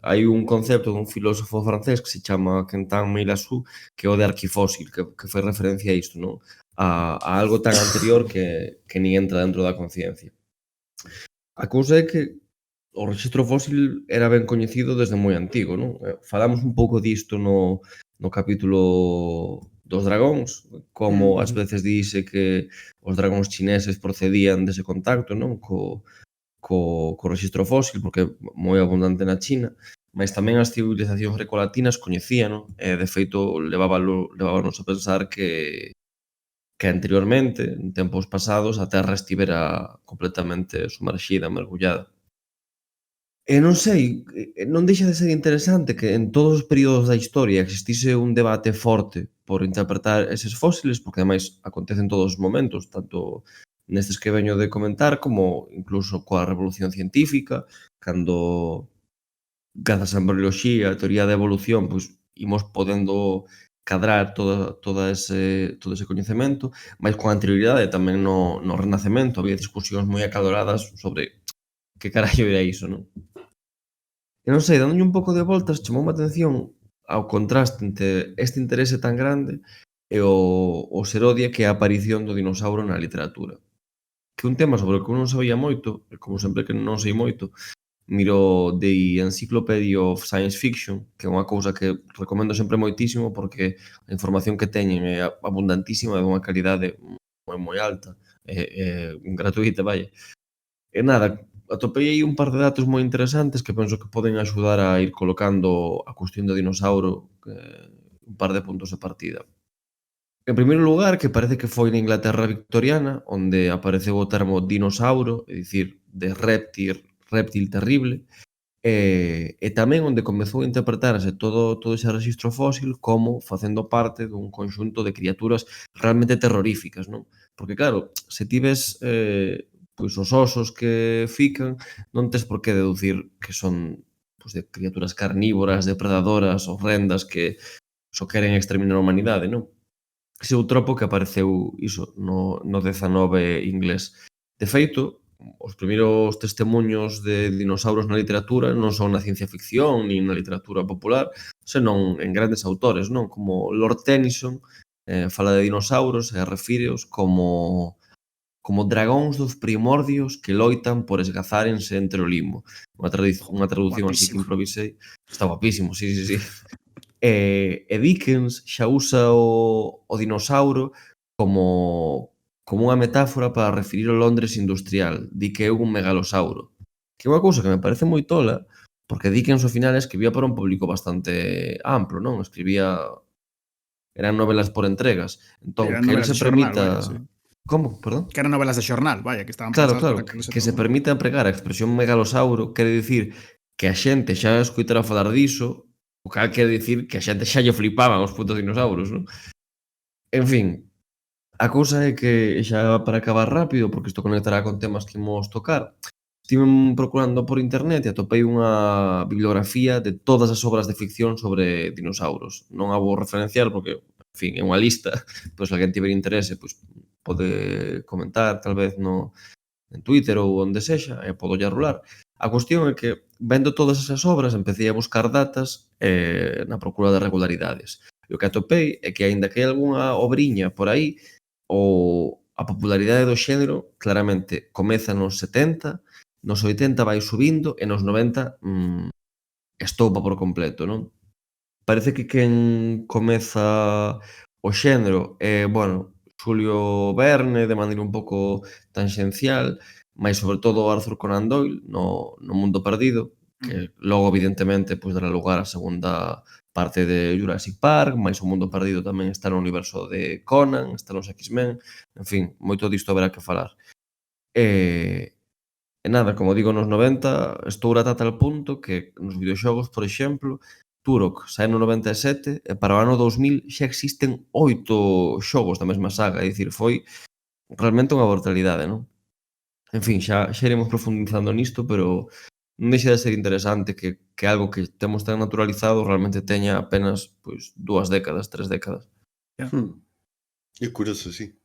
Hai un concepto dun filósofo francés que se chama Quentin Meillassoux, que é o de arquifósil, que fai referencia a isto, non? A algo tan anterior que nin entra dentro da conciencia. A cousa é que o rexistro fósil era ben coñecido desde moi antigo, non? Falamos un pouco disto no capítulo dos dragóns, como ás veces dice que os dragóns chineses procedían dese contacto, non? Co rexistro fósil, porque é moi abundante na China, mas tamén as civilizacións grecolatinas coñecían, e de feito levábanos a pensar que anteriormente, en tempos pasados, a Terra estivera completamente sumerxida, mergullada. non sei, non deixa de ser interesante que en todos os períodos da historia existise un debate forte por interpretar eses fósiles, porque ademais acontecen todos os momentos, tanto nestes que veño de comentar, como incluso coa revolución científica, cando grazas á embrioloxía, a teoría da evolución, pois imos podendo cadrar todo ese coñecemento, mais con anterioridade tamén no Renacemento había discusións moi acaloradas sobre que carallo era iso, non? E non sei, dándolle un pouco de voltas, chamoume a atención ao contraste entre este interese tan grande e o ser odia que é a aparición do dinosauro na literatura. Que un tema sobre o que eu non sabía moito, e como sempre que non sei moito, miro The Encyclopedia of Science Fiction, que é unha cousa que recomendo sempre moitísimo porque a información que teñen é abundantísima e dunha calidade moi alta, gratuita, vaya. E nada, atopei aí un par de datos moi interesantes que penso que poden axudar a ir colocando a cuestión do dinosauro un par de puntos de partida. En primeiro lugar, que parece que foi na Inglaterra victoriana onde apareceu o termo dinosauro, é dicir, de reptil terrible, e tamén onde comezou a interpretarse todo ese rexistro fósil como facendo parte dun conxunto de criaturas realmente terroríficas, non? Porque claro, se ti ves pois os osos que fican, non tes por que deducir que son pois, de criaturas carnívoras, depredadoras, horrendas que só queren exterminar a humanidade, non? Ese é o tropo que apareceu iso no 19 inglés. De feito, os primeiros testemunhos de dinosaurios na literatura non son na ciencia ficción nin na literatura popular, senón en grandes autores, non? Como Lord Tennyson fala de dinosauros e refíreos como dragóns dos primordios que loitan por esgazárense entre o limbo. Unha traducción así que improvisei. Está guapísimo, sí. E Dickens xa usa o dinosauro como unha metáfora para referir ao Londres industrial. Di que é un megalosauro. Que é unha cousa que me parece moi tola, porque Dickens ao final escribía para un público bastante amplo, non? Eran novelas por entregas. Entón, que ele se permita... Como? Perdón? Que eran novelas de xornal, vaya, que estaban Claro, pensadas para que se permita empregar a expresión megalosauro quere dicir que a xente xa escoitara falar diso, o cal quere dicir que a xente xa lle flipaban os putos dinosaurios, non? En fin, a cousa é que xa para acabar rápido, porque isto conectará con temas que imos tocar, estive procurando por internet e atopei unha bibliografía de todas as obras de ficción sobre dinosauros. Non a vou referenciar porque, en fin, é unha lista, pois se alguén tiver interese, pois pode comentar tal vez en Twitter ou onde sexa, e podo lle rular. A cuestión é que, vendo todas esas obras, empecé a buscar datas na procura de regularidades. E o que atopei é que, aínda que hai algunha obriña por aí, a popularidade do xénero claramente comeza nos 70, nos 80 vai subindo e nos 90 estoupa por completo, non? Parece que quen comeza o xénero é, Xulio Verne, de maneira un pouco tangencial, mas sobre todo Arthur Conan Doyle no Mundo Perdido, que logo evidentemente dará lugar á segunda parte de Jurassic Park, mais o Mundo Perdido tamén está no universo de Conan, está nos X-Men, en fin, moito disto haberá que falar. E nada, como digo, nos 90 estoura ata tal punto que nos videoxogos, por exemplo, Turok sae no 97 e para o ano 2000 xa existen 8 xogos da mesma saga, é dicir, foi realmente unha brutalidade, non? En fin, xa iremos profundizando nisto, pero non deixa de ser interesante que algo que temos tan naturalizado realmente teña apenas 2 décadas, 3 décadas. É curioso, sí.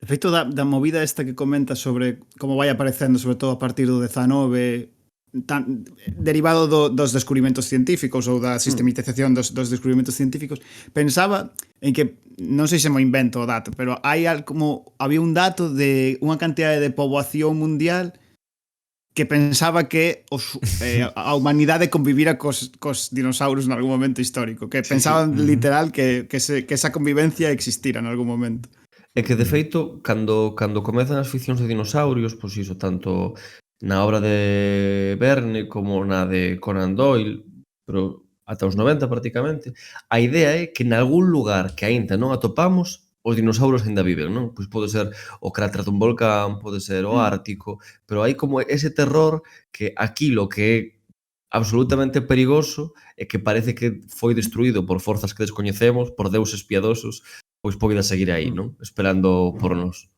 De feito, da movida esta que comentas sobre como vai aparecendo, sobre todo a partir do 19, derivado dos descubrimentos científicos ou da sistematización dos descubrimentos científicos, pensaba en que, non sei se mo invento o dato, pero había un dato de unha cantidade de poboación mundial que pensaba que a humanidade convivira cos dinosaurios en algún momento histórico, que pensaban literal que esa convivencia existira en algún momento. É que, de feito, cando comezan as ficcións de dinosaurios, pois iso, tanto na obra de Verne como na de Conan Doyle, pero ata os 90 prácticamente, a idea é que en algún lugar que aínda non atopamos, os dinosaurios ainda viven, non? Pois pode ser o cráter dun volcán, pode ser o Ártico, pero hai como ese terror que aquilo que é absolutamente perigoso e que parece que foi destruído por forzas que descoñecemos, por deuses piadosos, pois poida seguir aí, non? Esperando por nós.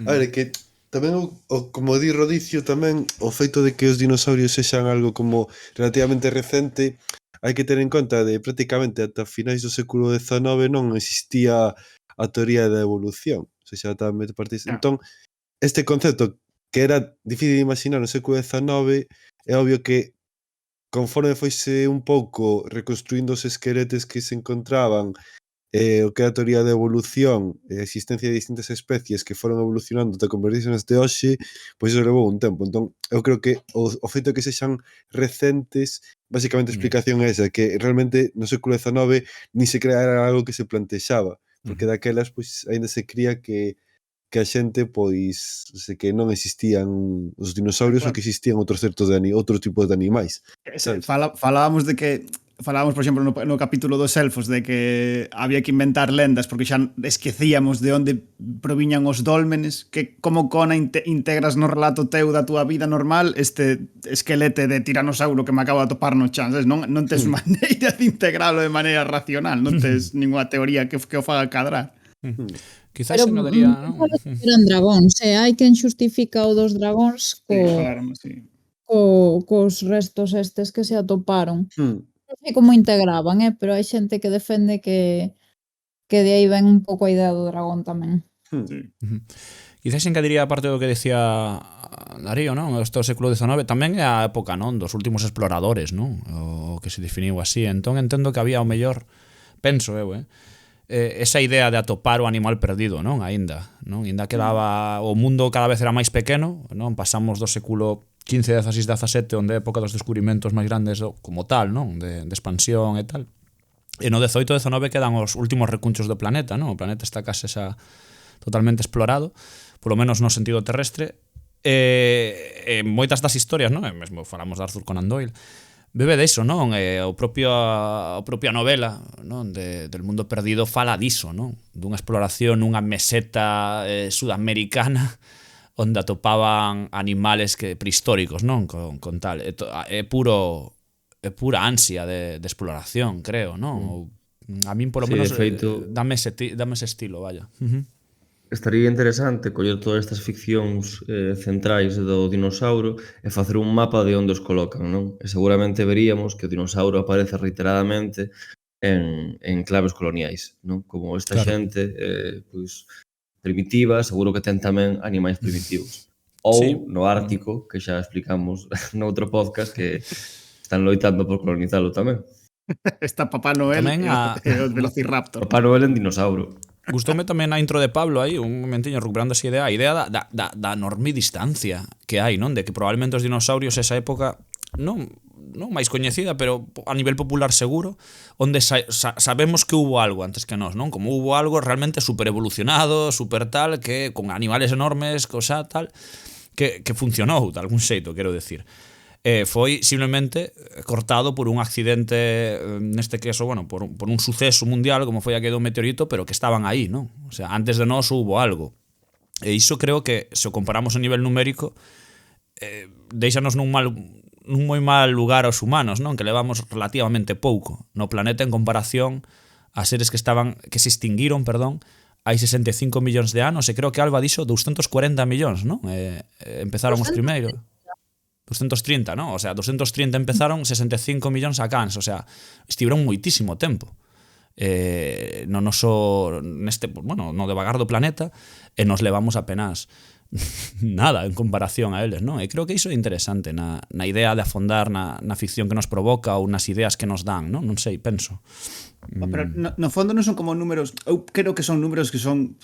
A ver, que tamén, como di Rodicio, tamén o feito de que os dinosaurios sexan algo como relativamente recente, hai que ter en conta de prácticamente ata finais do século XIX non existía a teoría da evolución. O sea, tamén partís. Entón, este concepto que era difícil de imaginar no século XIX, é obvio que conforme foise un pouco reconstruindo os esqueletes que se encontraban, o que é a teoría da evolución, a existencia de distintas especies que foron evolucionando ata convertirse neste hoxe, pois iso levou un tempo. Entón, eu creo que o feito de que sexan recentes, basicamente a explicación é esa, que realmente no século XIX ni se era algo que se plantexaba, porque daquelas pois aínda se cría que a xente pois que non existían os dinosaurios ou que existían outros tipos de animais. Falábamos de que por exemplo, no capítulo dos elfos de que había que inventar lendas porque xa esquecíamos de onde proviñan os dólmenes, que como cona integras no relato teu da túa vida normal este esquelete de tiranossauro que me acabo de topar no chan, sabes? Non tes maneira de integralo de maneira racional, non tes ninguna teoría que o faga cadrar. Quizás se engadaría, non? Eran dragóns, hai quen xustifica o dos dragóns cos restos estes que se atoparon. Non sei como integraban, pero hai xente que defende que de aí ven un pouco a idea do dragón tamén. Quizás engadiría parte do que decía Darío, non? Este século XIX tamén é a época, non? Dos últimos exploradores, non? O que se definiu así. Entón entendo que había o mellor, penso eu, esa idea de atopar o animal perdido, non? Aínda quedaba o mundo cada vez era máis pequeno, non? Pasamos do século XV, XVI, XVII, onde é a época dos descubrimentos máis grandes como tal, non? De expansión e tal. E no 18 e 19 quedan os últimos recunchos do planeta, non? O planeta está case totalmente explorado, polo menos no sentido terrestre, e moitas das historias, non? E mesmo falamos de Arthur Conan Doyle, bebe deso, non? A propia novela, non? Del mundo perdido fala diso, non? Dunha exploración nunha meseta sudamericana onde atopaban animales prehistóricos, non? Con tal. É pura ansia de exploración, creo, non? A min, polo menos, dame ese estilo, vaya. Estaría interesante coller todas estas ficcións centrais do dinosauro e facer un mapa de onde os colocan, non? E seguramente veríamos que o dinosauro aparece reiteradamente en claves coloniais, non? Como esta xente pois primitiva, seguro que ten tamén animais primitivos. Ou no Ártico, que xa explicamos noutro podcast, que están loitando por colonizalo tamén. Está Papá Noel e o Velociraptor. Papá Noel en dinosauro. Gustoume tamén a intro de Pablo aí, un momentiño recuperando esa idea, a idea da enorme distancia que hai, non? De que probablemente os dinosaurios esa época non máis coñecida, pero a nivel popular seguro, onde sabemos que hubo algo antes que nós, non? Como hubo algo realmente super evolucionado, super tal, que con animales enormes, cosa tal, que funcionou de algún xeito, quero decir. Foi simplemente cortado por un accidente, neste caso, bueno, por un suceso mundial como foi aquele do meteorito, pero que estaban aí, non? O sea, antes de nós hubo algo. E iso creo que, se o comparamos a nivel numérico, deixanos nun moi mal lugar aos humanos, non? Que levamos relativamente pouco no planeta en comparación a seres que se extinguiron, hai 65 millóns de anos, e creo que Alba dixo 240 millóns, non? Empezaron os primeiros. 230, non? O sea, 230 empezaron, 65 millóns a cans, o sea, estiveron moitísimo tempo. No devagar do planeta, e nos levamos apenas nada en comparación a eles, non? E creo que iso é interesante na idea de afondar na ficción que nos provoca ou nas ideas que nos dan, non? Non sei, penso. Pero no fondo non son como números, eu creo que son números que son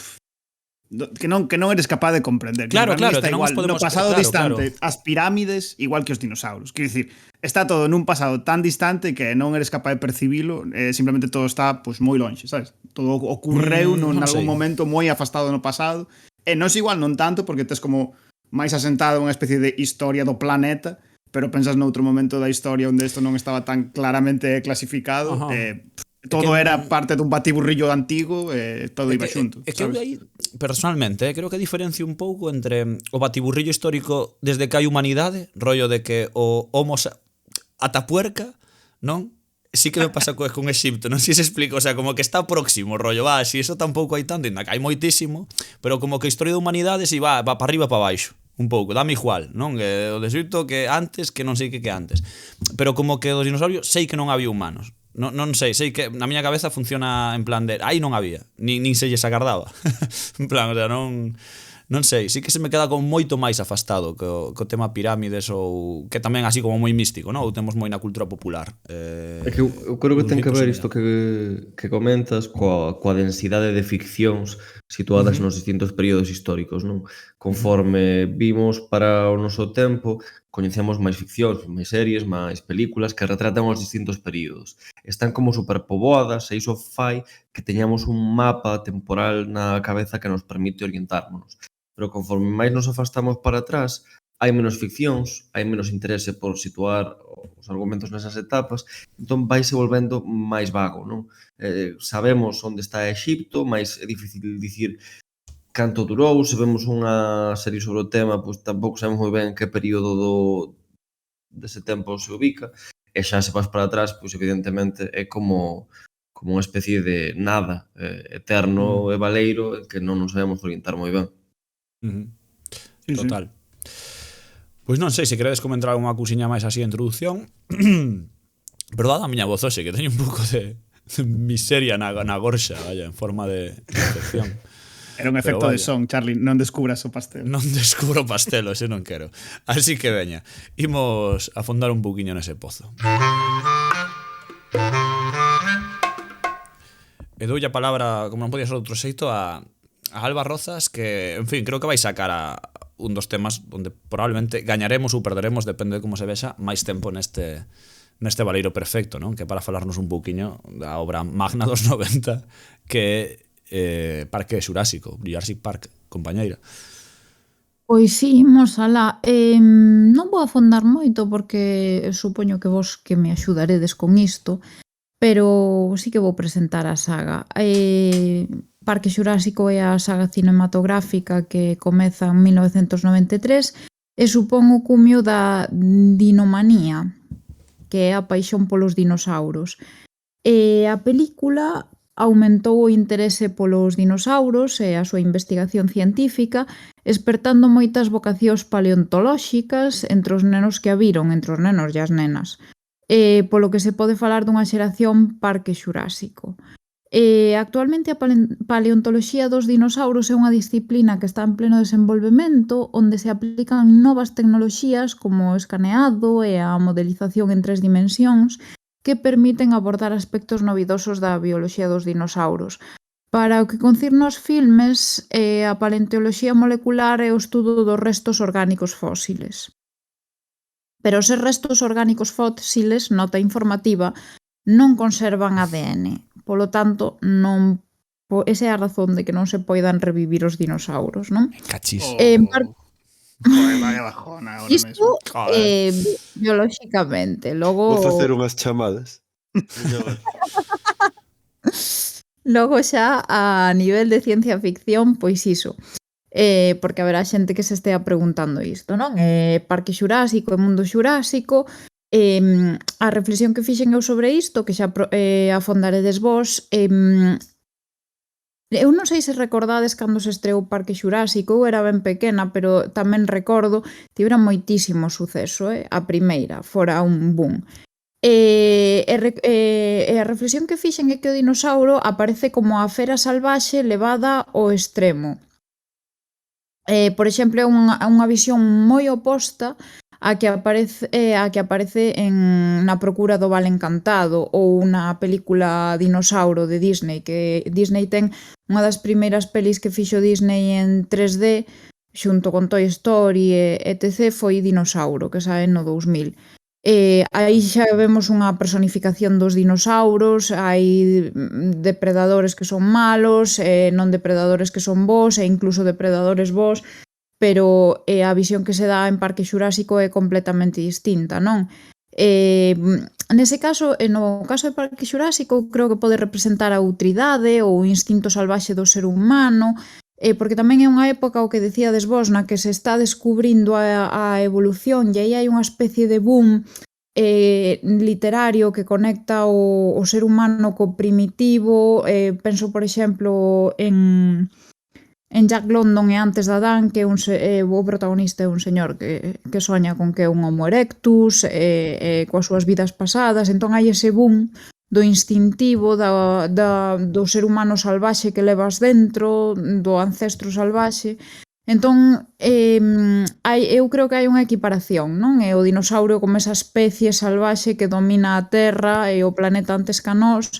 que non eres capaz de comprender. Claro, que non igual, nos podemos... No pasado distante, as pirámides igual que os dinosaurios. Quero dicir, está todo nun pasado tan distante que non eres capaz de percibilo, simplemente todo está pues, moi longe, sabes? Todo ocorreu en algún momento moi afastado no pasado. E non é igual, non tanto, porque tes como máis asentado unha especie de historia do planeta, pero pensas noutro momento da historia onde isto non estaba tan claramente clasificado, Todo era parte dun batiburrillo antigo e todo iba xunto. É que eu aí, personalmente, creo que diferencio un pouco entre o batiburrillo histórico desde que hai humanidade, rollo de que o Homo atapuerca, non? Sí que me pasa con Exipto, non sei se explico, o sea, como que está próximo, rollo, va, si eso tampouco hai tanto, ainda que hai moitísimo, pero como que a historia da humanidade si va para arriba e para baixo, un pouco, dame igual, non? O de Exipto que antes, que non sei que antes. Pero como que dos dinosaurios sei que non había humanos. Non sei que na miña cabeza funciona en plan de aí non había, nin se lles agardaba. En plan, o sea, non sei, sí que se me queda como moito máis afastado co tema pirámides ou que tamén así como moi místico, non? Ou temos moi na cultura popular. É que eu creo que ten que ver isto que comentas coa densidade de ficcións situadas nos distintos períodos históricos, non? Conforme vimos para o noso tempo, coñecemos máis ficcións, máis series, máis películas que retratan os distintos períodos. Están como superpoboadas e iso fai que teñamos un mapa temporal na cabeza que nos permite orientármonos. Pero conforme máis nos afastamos para atrás, hai menos ficcións, hai menos interese por situar os argumentos nesas etapas, entón vaise volvendo máis vago, non? Sabemos onde está Exipto, mas é difícil dicir canto durou, se vemos unha serie sobre o tema, pois tampouco sabemos moi ben que período dese tempo se ubica, e xa se vas para atrás, pois evidentemente é como unha especie de nada eterno e valeiro que non nos sabemos orientar moi ben. Total. Pois non sei se queredes comentar alguna cousiña máis así de introducción. Perdón a miña voz hoxe, que teño un pouco de miseria na gorxa, vaya, en forma de infección. Era un efecto de son, Charlie, non descubras o pastel. Non descubro pastel, ese non quero. Así que veña, imos afondar un pouquiño nese pozo. E doulle a palabra, como non podía ser outro xeito, a Alba Rozas, que, en fin, creo que vai sacar a un dos temas onde probablemente gañaremos ou perderemos, depende de como se vexa, máis tempo neste Baleiro Perfecto, non? Que para falarnos un pouquiño da obra magna dos 90, que é Parque Xurásico, Jurassic Park, compañeira. Pois sí, imos alá. Non vou afondar moito porque supoño que vos que me axudaredes con isto, pero sí que vou presentar a saga. Parque Xurásico é a saga cinematográfica que comeza en 1993 e supón o cumio da dinomanía, que é a paixón polos dinosauros. E a película aumentou o interese polos dinosauros e a súa investigación científica, espertando moitas vocacións paleontolóxicas entre os nenos que a viron, entre os nenos e as nenas. Polo que se pode falar dunha xeración Parque Xurásico. Actualmente a paleontoloxía dos dinosauros é unha disciplina que está en pleno desenvolvemento, onde se aplican novas tecnoloxías como o escaneado e a modelización en 3 dimensións que permiten abordar aspectos novidosos da bioloxía dos dinosauros. Para o que concerne aos filmes, a paleontoloxía molecular é o estudo dos restos orgánicos fósiles. Pero os restos orgánicos fósiles, nota informativa, non conservan ADN. Polo tanto, esa é a razón de que non se poidan revivir os dinosauros, non? Cachis. Vaya bajona ahora mesmo. Isto biolóxicamente. Logo Vou facer unhas chamadas. Logo xa a nivel de ciencia ficción, pois iso. Porque haberá xente que se estea preguntando isto, non? Parque Xurásico e Mundo Xurásico. A reflexión que fixen eu sobre isto, que xa afondaredes vos, eu non sei se recordades cando se estreou Parque Xurásico, eu era ben pequena, pero tamén recordo, tivera moitísimo suceso, a primeira, fora un boom. E a reflexión que fixen é que o dinosauro aparece como a fera salvaxe levada ao extremo. Por exemplo, é unha visión moi oposta a que aparece na Procura do Vale Encantado ou na película Dinosauro de Disney, que Disney ten unha das primeiras pelis que fixo Disney en 3D xunto con Toy Story e etc. foi Dinosauro, que sae no 2000. Aí xa vemos unha personificación dos dinosauros, hai depredadores que son malos, non depredadores que son bos e incluso depredadores bos, pero a visión que se dá en Parque Xurásico é completamente distinta, non? Nese caso, no caso de Parque Xurásico, creo que pode representar a outridade ou o instinto salvaxe do ser humano, porque tamén é unha época, o que decíades vos, na que se está descubrindo a evolución, e aí hai unha especie de boom literario que conecta o ser humano co primitivo. Penso, por exemplo, en Jack London e Antes de Adán, que o protagonista é un señor que soña con que é un Homo erectus, coas súas vidas pasadas. Entón hai ese boom do instintivo, do ser humano salvaxe que levas dentro, do ancestro salvaxe. Entón, eu creo que hai unha equiparación, non? É o dinosaurio como esa especie salvaxe que domina a Terra e o planeta antes que a nós.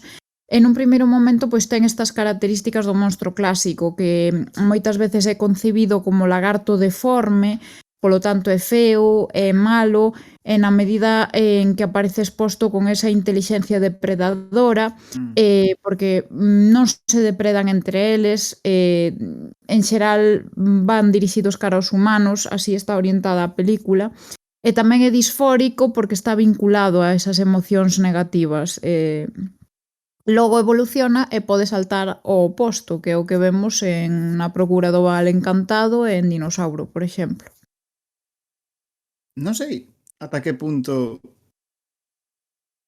E nun primeiro momento pois ten estas características do monstro clásico, que moitas veces é concebido como lagarto deforme, polo tanto é feo, é malo, e na medida en que aparece exposto con esa intelixencia depredadora, porque non se depredan entre eles, en xeral van dirixidos cara aos humanos, así está orientada a película, e tamén é disfórico porque está vinculado a esas emocións negativas. Logo evoluciona e pode saltar ao oposto, que é o que vemos na Procura do Val Encantado e en Dinosauro, por exemplo. Non sei ata que punto...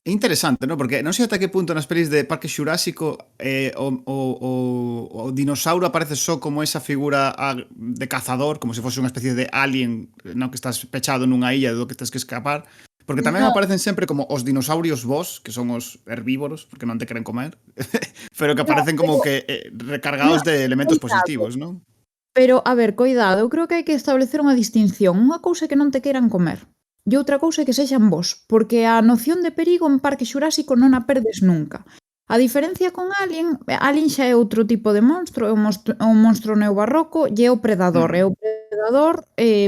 É interesante, non? Porque non sei ata que punto nas pelis de Parque Xurásico o dinosauro aparece só como esa figura de cazador, como se fose unha especie de alien, non, que estás pechado nunha illa do que tens que escapar. Porque tamén aparecen sempre como os dinosaurios vos, que son os herbívoros, porque non te queren comer, pero que aparecen como que recargados de elementos positivos, non? Pero, a ver, coidado, eu creo que hai que establecer unha distinción. Unha cousa é que non te queiran comer, e outra cousa é que sexan vos, porque a noción de perigo en Parque Xurásico non a perdes nunca. A diferencia con Alien xa é outro tipo de monstro, é un monstro neobarroco e é o predador,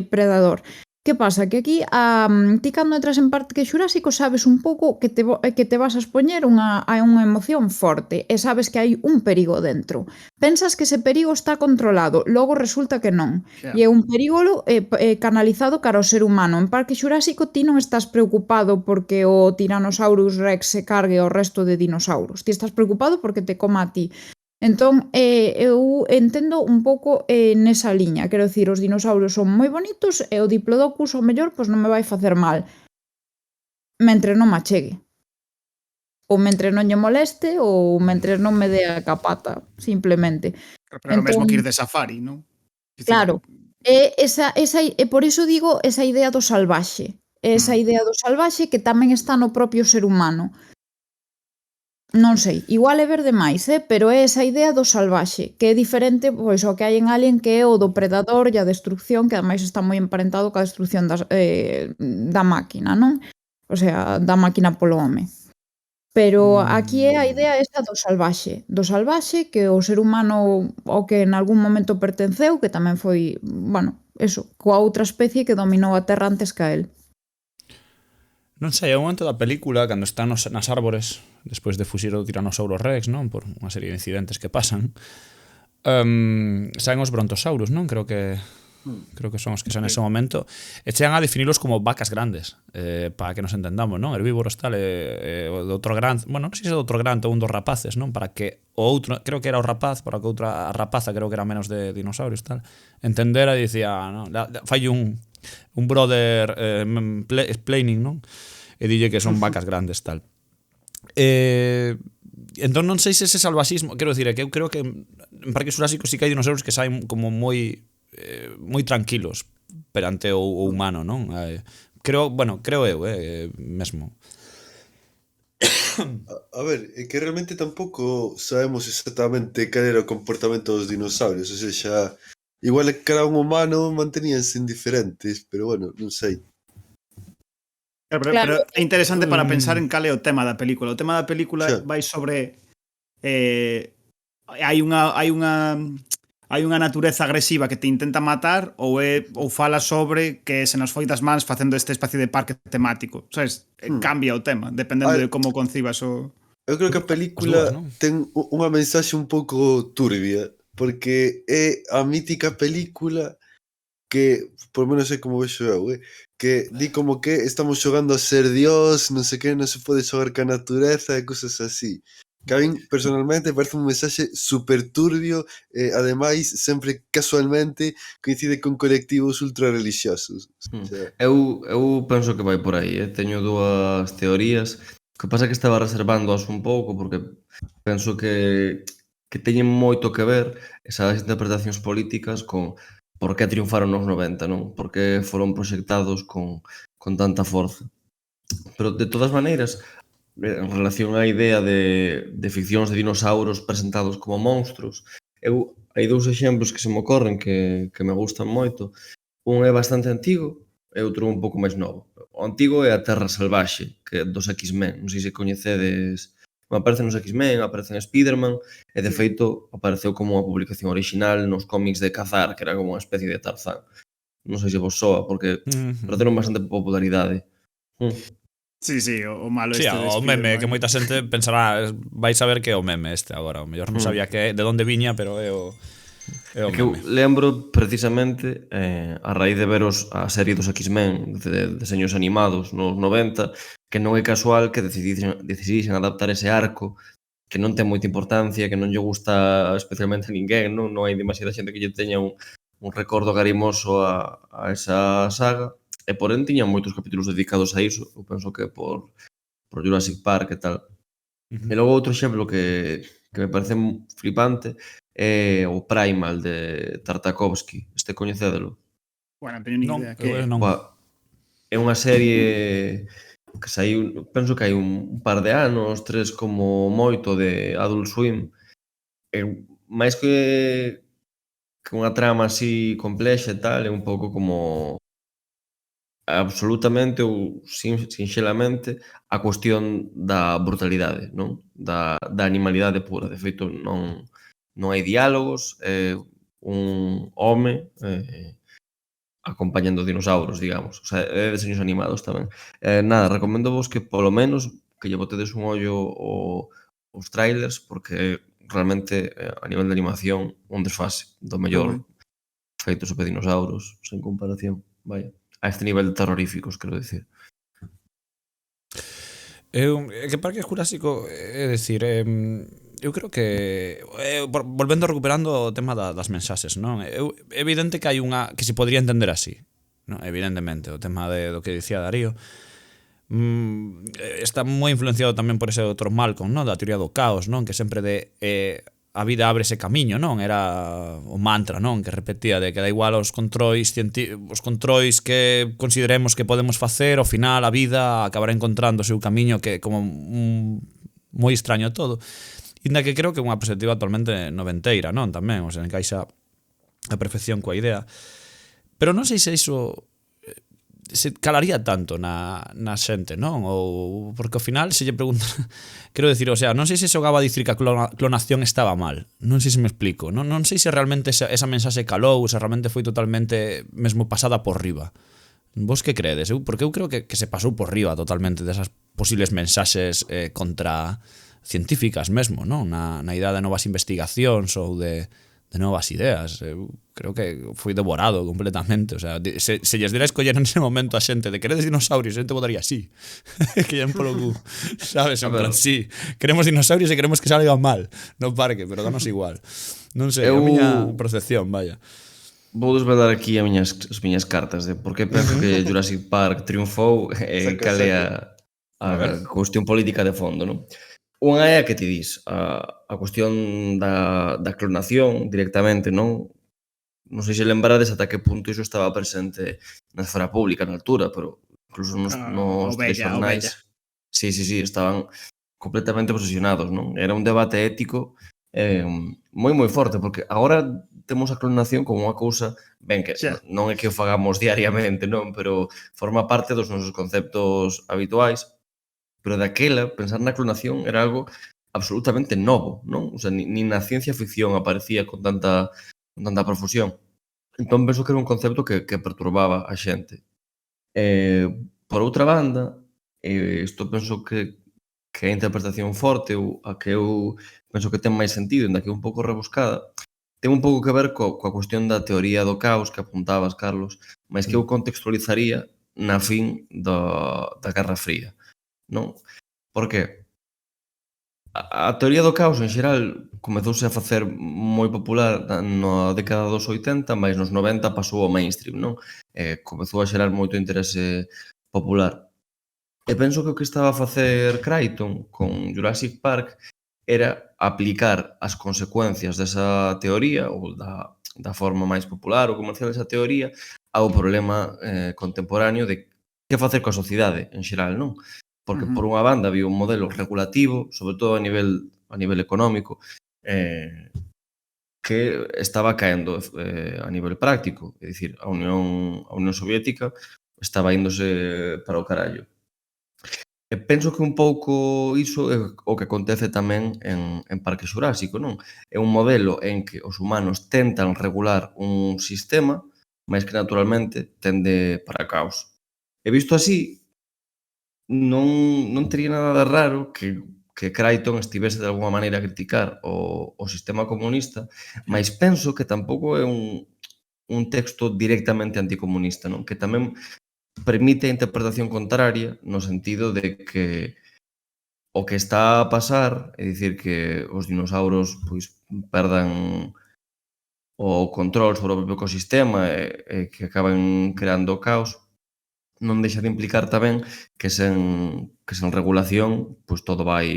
predador. Que pasa? Que aquí, ti cando entras en Parque Xurásico sabes un pouco que te vas a expoñer a unha emoción forte e sabes que hai un perigo dentro. Pensas que ese perigo está controlado, logo resulta que non. E é un perigo canalizado cara ao ser humano. En Parque Xurásico ti non estás preocupado porque o Tyrannosaurus Rex se cargue ao resto de dinosaurios. Ti estás preocupado porque te coma a ti. Entón, eu entendo un pouco nesa liña. Quero dicir, os dinosaurios son moi bonitos e o Diplodocus, ao mellor, pois non me vai facer mal. Mentre non me achegue. Ou mentre non lle moleste, ou mentre non me dé a capata, simplemente. Pero entón, mesmo que ir de safari, non? Claro. E por iso digo esa idea do salvaxe. Esa idea do salvaxe que tamén está no propio ser humano. Non sei, igual é verde máis, pero é esa idea do salvaxe, que é diferente pois ao que hai en Alien, que é o do predador e a destrucción, que ademais está moi emparentado coa destrucción da máquina, non? O sea, da máquina polo home. Pero aquí é a idea esa do salvaxe que o ser humano ao que en algún momento pertenceu, que tamén foi, bueno, eso, coa outra especie que dominou a Terra antes que a él. Non sei, é o momento da película, cando están nas árbores, despois de fuxir o Tyrannosaurus Rex, non? Por unha serie de incidentes que pasan, saen os brontosaurus, non? Creo que son os que son nese momento, e chegan a definilos como vacas grandes, para que nos entendamos, non? Herbívoros tal, o do outro gran, bueno, non sei se é do outro gran ou un dos rapaces, non? Para que o outro, creo que era o rapaz, para que outra rapaza, creo que era menos de dinosaurios tal, entendera e dicía, non? Fai un brother explaining, non? E dille que son vacas grandes, tal. Entón non sei se ese salvaxismo, quero dicir, que eu creo que en Parque Xurásico sí que hai dinosaurios que saen como moi tranquilos perante o humano, non? Creo eu, mesmo. A ver, é que realmente tampouco sabemos exactamente cal era o comportamento dos dinosaurios, ou seja, igual que cada un humano manteníanse indiferentes, pero bueno, non sei. Pero é interesante para pensar en cal é o tema da película. O tema da película vai sobre hai unha natureza agresiva que te intenta matar ou fala sobre que se nos foi das mans facendo este especie de parque temático. Sabes? Cambia o tema, dependendo de como concibas o... Eu creo que a película ten unha mensaxe un pouco turbia, porque é a mítica película que, por lo menos é como vexo eu, que di como que estamos xogando a ser Dios, non sei que, non se pode xogar ca natureza e cosas así. Que a min, personalmente, parece un mensaxe super turbio e, ademais, sempre casualmente coincide con colectivos ultra religiosos. O sea, Eu penso que vai por aí, teño dúas teorías. O que pasa é que estaba reservándoas un pouco porque penso que teñen moito que ver esas interpretacións políticas con por que triunfaron nos 90, non? Por que foron proxectados con tanta forza. Pero, de todas maneiras, en relación á idea de ficcións de dinosauros presentados como monstruos, hai dous exemplos que se me ocorren que me gustan moito. Un é bastante antigo e outro un pouco máis novo. O antigo é a Terra Salvaxe, que é dos X-Men. Non sei se coñecedes. Aparece nos X-Men, aparece en Spiderman, e de feito apareceu como unha publicación original nos cómics de Cazar, que era como unha especie de Tarzán. Non sei se vos soa, porque perderon bastante popularidade. Sí, o malo Sí, este de o meme, Spiderman. que moita xente pensará, vais a ver que é o meme este agora. O mellor non sabía que de onde viña, pero é o que eu meme. lembro precisamente a raíz de veros a serie dos X-Men de deseños animados nos 90, que non é casual que decidisen adaptar ese arco que non ten moita importancia, que non lle gusta especialmente a ninguén, non hai demasiada xente que lle teña un recordo garimoso a esa saga, e porén tiñan moitos capítulos dedicados a iso. Eu penso que por Jurassic Park e tal. E logo outro exemplo que me parece flipante é o Primal de Tartakovsky. Este coñecédelo? Bueno, non teño ni idea. Non. É unha serie que saiu, penso que hai un par de anos, 3 como moito, de Adult Swim. Máis que unha trama así complexa e tal, é un pouco como absolutamente ou sinxelamente a cuestión da brutalidade, non? Da animalidade pura. De feito, non hai diálogos, un home acompañando dinosaurios, digamos. O sea, é deseños animados tamén. Nada, recomendo vos que polo menos que lle botedes un ollo os trailers, porque realmente a nivel de animación un desfase do mellor feito sobre dinosaurios, sen comparación. Vaya. A este nivel de terroríficos, quero dicir. Que Parque Jurásico, é dicir, eu creo que volvendo recuperando o tema das mensaxes, non? É evidente que hai unha que se podría entender así, non? Evidentemente, o tema do que dicía Darío está moi influenciado tamén por ese outro Malcolm, non? Da teoría do caos, non? Que sempre a vida abre ese camiño, non? Era o mantra, non? Que repetía de que da igual os controis que consideremos que podemos facer, ao final a vida acabará encontrando o seu camiño, que é como moi extraño todo. Inda que creo que é unha perspectiva actualmente noventeira, non? Tamén, o sea, encaixa a perfección coa idea. Pero non sei se iso se calaría tanto na xente, non? Ou porque ao final se lle pregunta, quero decir, o sea, non sei se xogaba a dicir que a clonación estaba mal. Non sei se me explico. Non sei se realmente esa mensaxe calou, se realmente foi totalmente mesmo pasada por riba. Vos que credes? Porque eu creo que se pasou por riba totalmente desas posibles mensaxes contra científicas mesmo, non? Na idea de novas investigacións ou de novas ideas. Eu creo que foi devorado completamente. O sea, se lles dera a escoller en ese momento a xente de queredes dinosaurios, a xente votaría sí. Que llen polo cu, sabes? En plan, sí, queremos dinosaurios e queremos que salgan mal no parque, pero danos igual. Non sei, a miña percepción, vaya. Vou desvelar aquí as miñas cartas de por que penso que Jurassic Park triunfou e cal é a cuestión política de fondo, non? Unha é a que ti dis, a cuestión da clonación directamente, non? Non sei se lembrades ata que punto iso estaba presente na esfera pública na altura, pero incluso nos telexornais. Sí, estaban completamente obsesionados, non? Era un debate ético moi forte, porque agora temos a clonación como unha cousa, ben, que non é que o fagamos diariamente, non? Pero forma parte dos nosos conceptos habituais. Pero daquela, pensar na clonación era algo absolutamente novo, non? O sea, nin na ciencia ficción aparecía con tanta profusión. Entón, penso que era un concepto que perturbaba a xente. Por outra banda, isto penso que a interpretación forte, ou a que eu penso que ten máis sentido, ainda que un pouco rebuscada, ten un pouco que ver coa cuestión da teoría do caos que apuntabas, Carlos, mas que eu contextualizaría na fin da Guerra Fría, non? Por que? A teoría do caos, en xeral, comezouse a facer moi popular na década dos 80, mas nos 90 pasou ao mainstream, non? Comezou a xerar moito interese popular. E penso que o que estaba a facer Crichton con Jurassic Park era aplicar as consecuencias desa teoría ou da forma máis popular ou comercial desa teoría ao problema contemporáneo de que facer coa sociedade en xeral, non? Porque por unha banda había un modelo regulativo, sobre todo a nivel económico, que estaba caendo a nivel práctico, é dicir, a Unión Soviética estaba índose para o carallo. E penso que un pouco iso é o que acontece tamén en Parque Xurásico, non? É un modelo en que os humanos tentan regular un sistema, mas que naturalmente tende para caos. E visto así, non tería nada de raro que Crichton estivese de alguma maneira a criticar o sistema comunista, mas penso que tampouco é un texto directamente anticomunista, non? Que tamén permite a interpretación contraria no sentido de que o que está a pasar, é dicir que os dinosauros pois perdan o control sobre o propio ecosistema e que acaben creando caos, non deixa de implicar tamén que sen regulación pois todo vai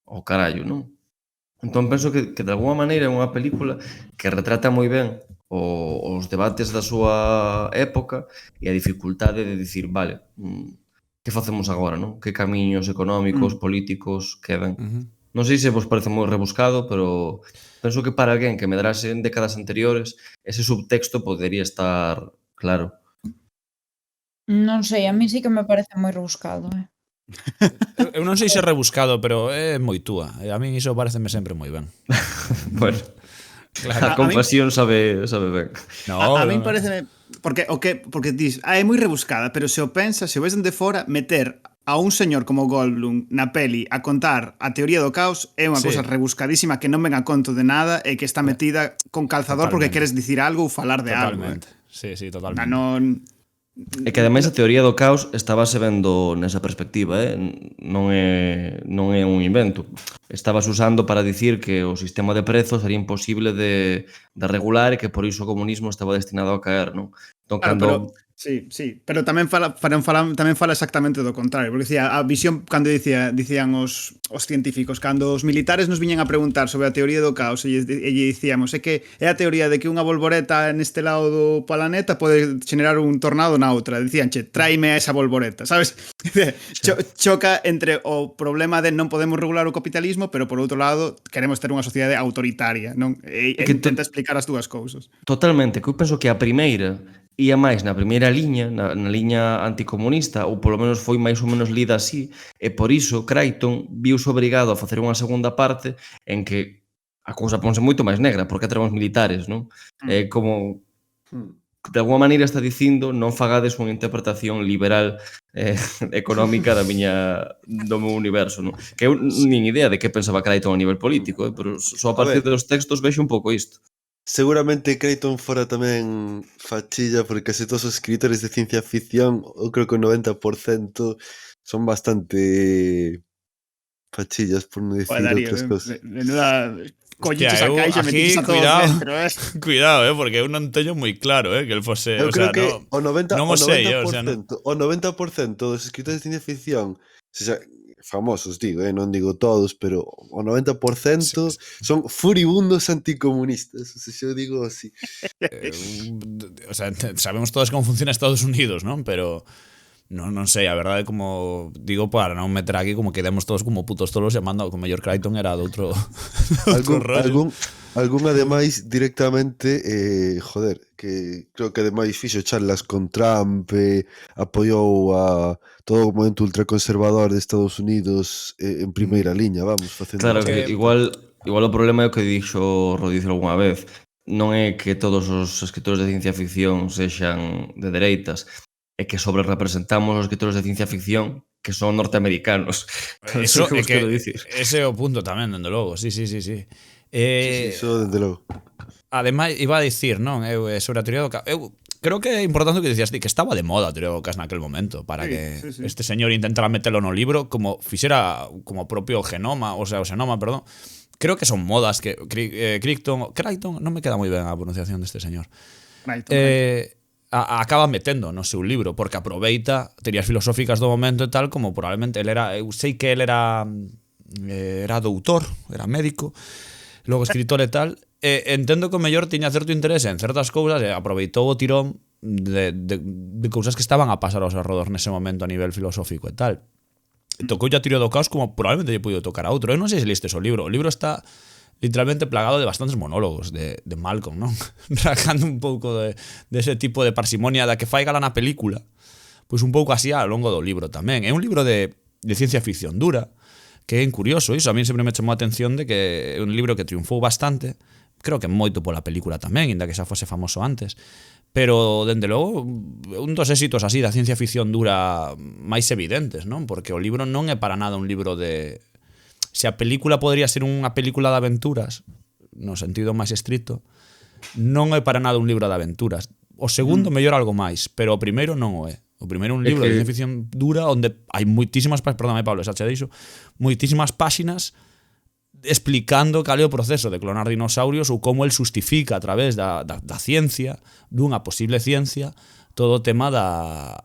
ao carallo, non? Entón penso que de alguma maneira é unha película que retrata moi ben os debates da súa época e a dificultade de dicir, vale, que facemos agora, non? Que camiños económicos, políticos quedan? Non sei se vos parece moi rebuscado, pero penso que para alguén que medrase en décadas anteriores, ese subtexto podería estar claro. Non sei, a mí sí que me parece moi rebuscado, Eu non sei se é rebuscado, pero é moi túa. A min iso pareceme sempre moi ben. Bueno, claro. A compasión sabe ben. No, a min parece porque dis, é moi rebuscada, pero se o pensas, se o ves dende fora, meter a un señor como Goldblum na peli a contar a teoría do caos é unha cousa rebuscadísima que non ven a conto de nada e que está metida con calzador porque queres dicir algo ou falar de algo. Sí, totalmente. E que ademais a teoría do caos estabase vendo nesa perspectiva, non é un invento. Estabas usando para dicir que o sistema de prezos era imposible de regular e que por iso o comunismo estaba destinado a caer, non? Entón, claro, sí, pero tamén fala exactamente do contrario, porque decía, a visión cando dicían os científicos, cando os militares nos viñan a preguntar sobre a teoría do caos e lle dicíamos, é que é a teoría de que unha bolboreta neste lado do planeta pode generar un tornado na outra, dicíanche, tráeme a esa bolboreta, sabes? Choca entre o problema de non podemos regular o capitalismo, pero por outro lado queremos ter unha sociedade autoritaria, non? E intenta explicar as dúas cousas. Totalmente, que eu penso que a primeira ia máis na primeira liña, na liña anticomunista, ou polo menos foi máis ou menos lida así, e por iso Crichton viuse obrigado a facer unha segunda parte en que a cousa ponse moito máis negra, porque traemos militares, non? É como, de alguma maneira está dicindo, non fagades unha interpretación liberal económica do meu universo, non? Que eu nin idea de que pensaba Crichton a nivel político, pero só a partir dos textos vexo un pouco isto. Seguramente Crichton fora tamén fachilla porque case todos os escritores de ciencia ficción, eu creo que o 90% son bastante fachillas, por non dicir outras cosas. Menuda colliches a caixa, metiches a todos dentro, Cuidado, porque eu non teño moi claro, que el fose, eu creo que o 90% dos escritores de ciencia ficción, famosos, digo, non digo todos, pero o 90% son furibundos anticomunistas, eu digo así. Sabemos todos como funciona Estados Unidos, non? Pero non sei, a verdade, como digo, para non meter aquí como que demos todos como putos tolos llamando que o mellor Crichton era de outro rollo. Algún ademais directamente que creo que ademais fixo charlas con Trump, apoiou a todo o movimento ultraconservador de Estados Unidos en primeira liña, vamos, facendo. Claro, que igual o problema é o que dixo Rodicio algunha vez, non é que todos os escritores de ciencia ficción sexan de dereitas, é que sobrerepresentamos os escritores de ciencia ficción que son norteamericanos. Eso é que ese é o punto tamén, dende logo, sí. Sí, iso desde logo. Ademais, iba a dicir, non, eu sobre a teoría do caos, eu creo que é importante o que dicías ti, que estaba de moda a teoría do caos naquel momento, para que este señor intentara metelo no libro como fixera como propio genoma, o sea, o xenoma, perdón. Creo que son modas que Crichton, non me queda moi ben a pronunciación deste señor. Acaba metendo no seu libro porque aproveita teorías filosóficas do momento e tal, como probablemente ele era, eu sei que ele era doutor, era médico, logo escritor e tal. Entendo que o mellor tiña certo interese en certas cousas e aproveitou o tirón de cousas que estaban a pasar aos arredor nese momento a nivel filosófico e tal. Tocou a teoría do caos como probablemente lle puido tocar a outro. Eu non sei se listes o libro. O libro está literalmente plagado de bastantes monólogos de Malcolm, non? Rajando un pouco de ese tipo de parsimonia da que fai gala na película. Pois un pouco así ao longo do libro tamén. É un libro de ciencia ficción dura, que é curioso. Iso a mí sempre me chamou a atención de que é un libro que triunfou bastante, creo que moito pola película tamén, inda que xa fose famoso antes, pero, dende logo, un dos éxitos así da ciencia ficción dura máis evidentes, non? Porque o libro non é para nada un libro de... Se a película podría ser unha película de aventuras, no sentido máis estrito, non é para nada un libro de aventuras. O segundo mellor algo máis, pero o primeiro non o é. O primeiro é un libro de ciencia ficción dura onde hai moitísimas, perdóname Pablo, xa che deixo, moitísimas páxinas explicando cal é o proceso de clonar dinosaurios ou como el justifica a través da ciencia, dunha posible ciencia, todo o tema da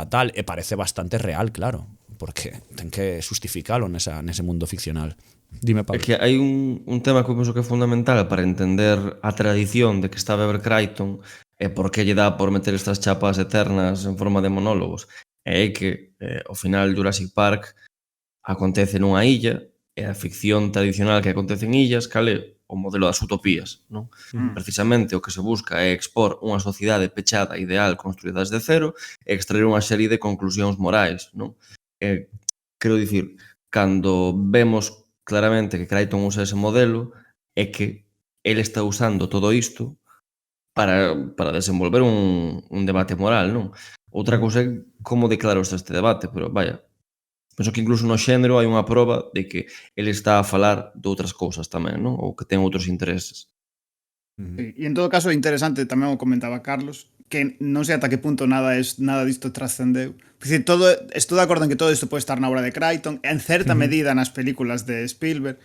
tal, e parece bastante real, claro, porque ten que justificalo nese mundo ficcional. Dime, Pablo. É que hai un tema que eu penso que é fundamental para entender a tradición de que está Weber Crichton e por que lle dá por meter estas chapas eternas en forma de monólogos. É que, ao final, Jurassic Park acontece nunha illa, e a ficción tradicional que acontece en illas, cal é o modelo das utopías, non? Precisamente o que se busca é expor unha sociedade pechada, ideal, construída desde cero, e extraer unha serie de conclusións morais, non? Quero dicir, cando vemos claramente que Crichton usa ese modelo, é que ele está usando todo isto para desenvolver un debate moral, non? Outra cousa é como declarou este debate, pero vaya, penso que incluso no xénero hai unha proba de que ele está a falar de outras cousas tamén, non? Ou que ten outros intereses. E en todo caso é interesante, tamén o comentaba Carlos, que non sei ata que punto nada disto trascendeu. Estou de acordo en que todo isto pode estar na obra de Crichton, en certa medida nas películas de Spielberg,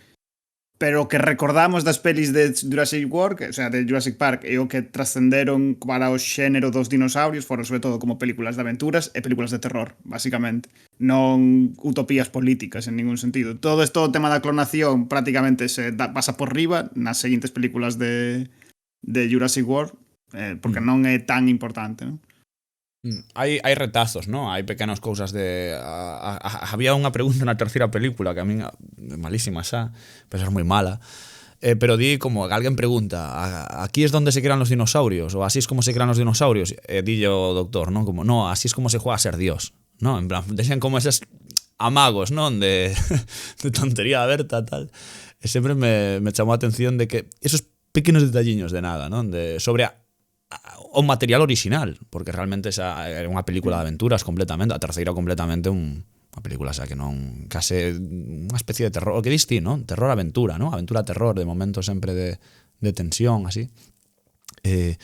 pero o que recordamos das pelis de Jurassic World, o sea, de Jurassic Park, e o que trascenderon para o xénero dos dinosaurios foron sobre todo como películas de aventuras e películas de terror, basicamente. Non utopías políticas en ningún sentido. Todo o tema da clonación prácticamente se pasa por riba nas seguintes películas de Jurassic World, porque non é tan importante, non? Hai retazos, non? Hai pequenas cousas de... había unha pregunta na terceira película que a min é malísima xa, pero é moi mala, pero di como alguén pregunta, aquí es donde se crean los dinosaurios, ou así es como se crean los dinosaurios, e dillo o doctor, non? Como, no, así es como se juega a ser Dios, non? En plan, deixan como eses amagos, non? De tontería aberta, tal. E sempre me chamou a atención de que esos pequenos detalliños de nada, non? Sobre o material original, porque realmente esa era unha película de aventuras completamente, a terceira completamente unha película xa que non case unha especie de terror, o que diste, non? Terror-aventura, non? Aventura-terror, de momento sempre de tensión, así. E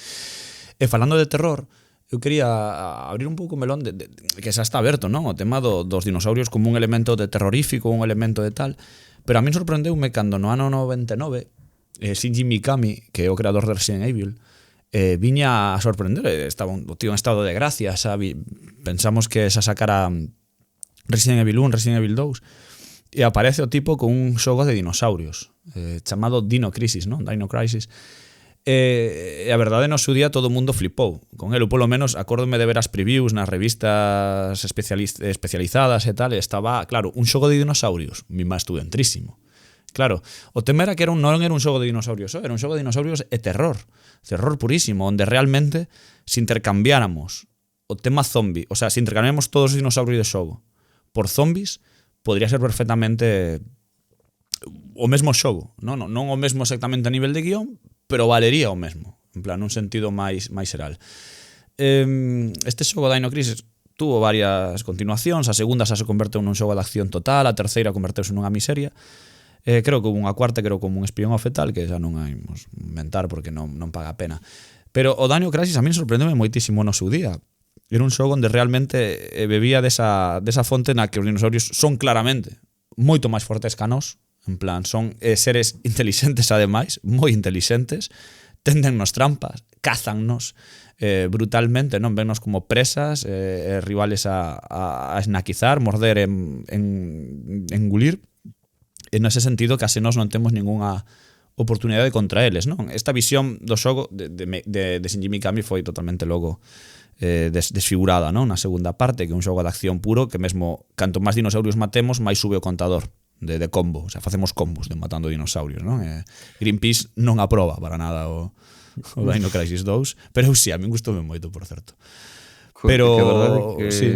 falando de terror, eu quería abrir un pouco o melón que xa está aberto, non? O tema dos dinosaurios como un elemento de terrorífico, un elemento de tal, pero a min sorprendeume cando no ano 99 Shinji Mikami, que é o creador de Resident Evil, viña a sorprender, estaba o tío en estado de gracia, sabe? Pensamos que xa sacara Resident Evil 1, Resident Evil 2, e aparece o tipo con un xogo de dinosaurios chamado Dino Crisis, non? Dino Crisis. E a verdade, no seu día todo o mundo flipou con el, ou polo menos acórdome de ver as previews nas revistas especializadas e tal, e estaba, claro, un xogo de dinosaurios, mima estudentrísimo. Claro, o tema era que non era un xogo de dinosaurios, era un xogo de dinosaurios e terror purísimo, onde realmente se intercambiáramos o tema zombie, o sea, se intercambiáramos todos os dinosaurios de xogo por zombies, podría ser perfectamente o mesmo xogo, non o mesmo exactamente a nivel de guión, pero valería o mesmo, en plan, un sentido máis xeral. Este xogo Dino Crisis tuvo varias continuacións, a segunda xa se converteu nun xogo de acción total, a terceira converteuse nunha miseria. Creo que houve unha cuarta, creo como un spin-off e tal, que xa non hai mentar porque non paga a pena. Pero o Dino Crisis a min sorprendeu moitísimo no seu día. Era un xogo onde realmente bebía desa fonte na que os dinosaurios son claramente moito máis fortes que a nós. En plan, son seres intelixentes ademais, moi intelixentes, tendennos trampas, cázannos brutalmente, non vennos como presas, rivales a esnaquizar, morder, engulir. En ese sentido, case nós non temos ningunha oportunidade contra eles, non? Esta visión do xogo de Shinji Mikami foi totalmente logo desfigurada, non? Na segunda parte, que é un xogo de acción puro, que mesmo canto máis dinosaurios matemos, máis sube o contador de combo, o sea, facemos combos de matando dinosaurios, non? Greenpeace non aproba para nada o Dino Crisis 2, pero sí, a min gustoume moito, por certo. Pero que a verdade é que sí.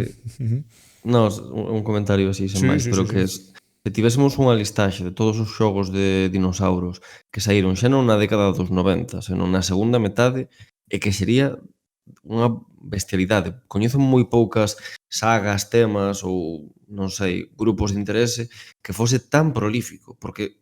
No, un comentario así, sen máis, pero que se tivésemos unha listaxe de todos os xogos de dinosauros que saíron xa non na década dos 90, senón na segunda metade, e que sería unha bestialidade. Coñezo moi poucas sagas, temas ou, non sei, grupos de interese que fose tan prolífico, porque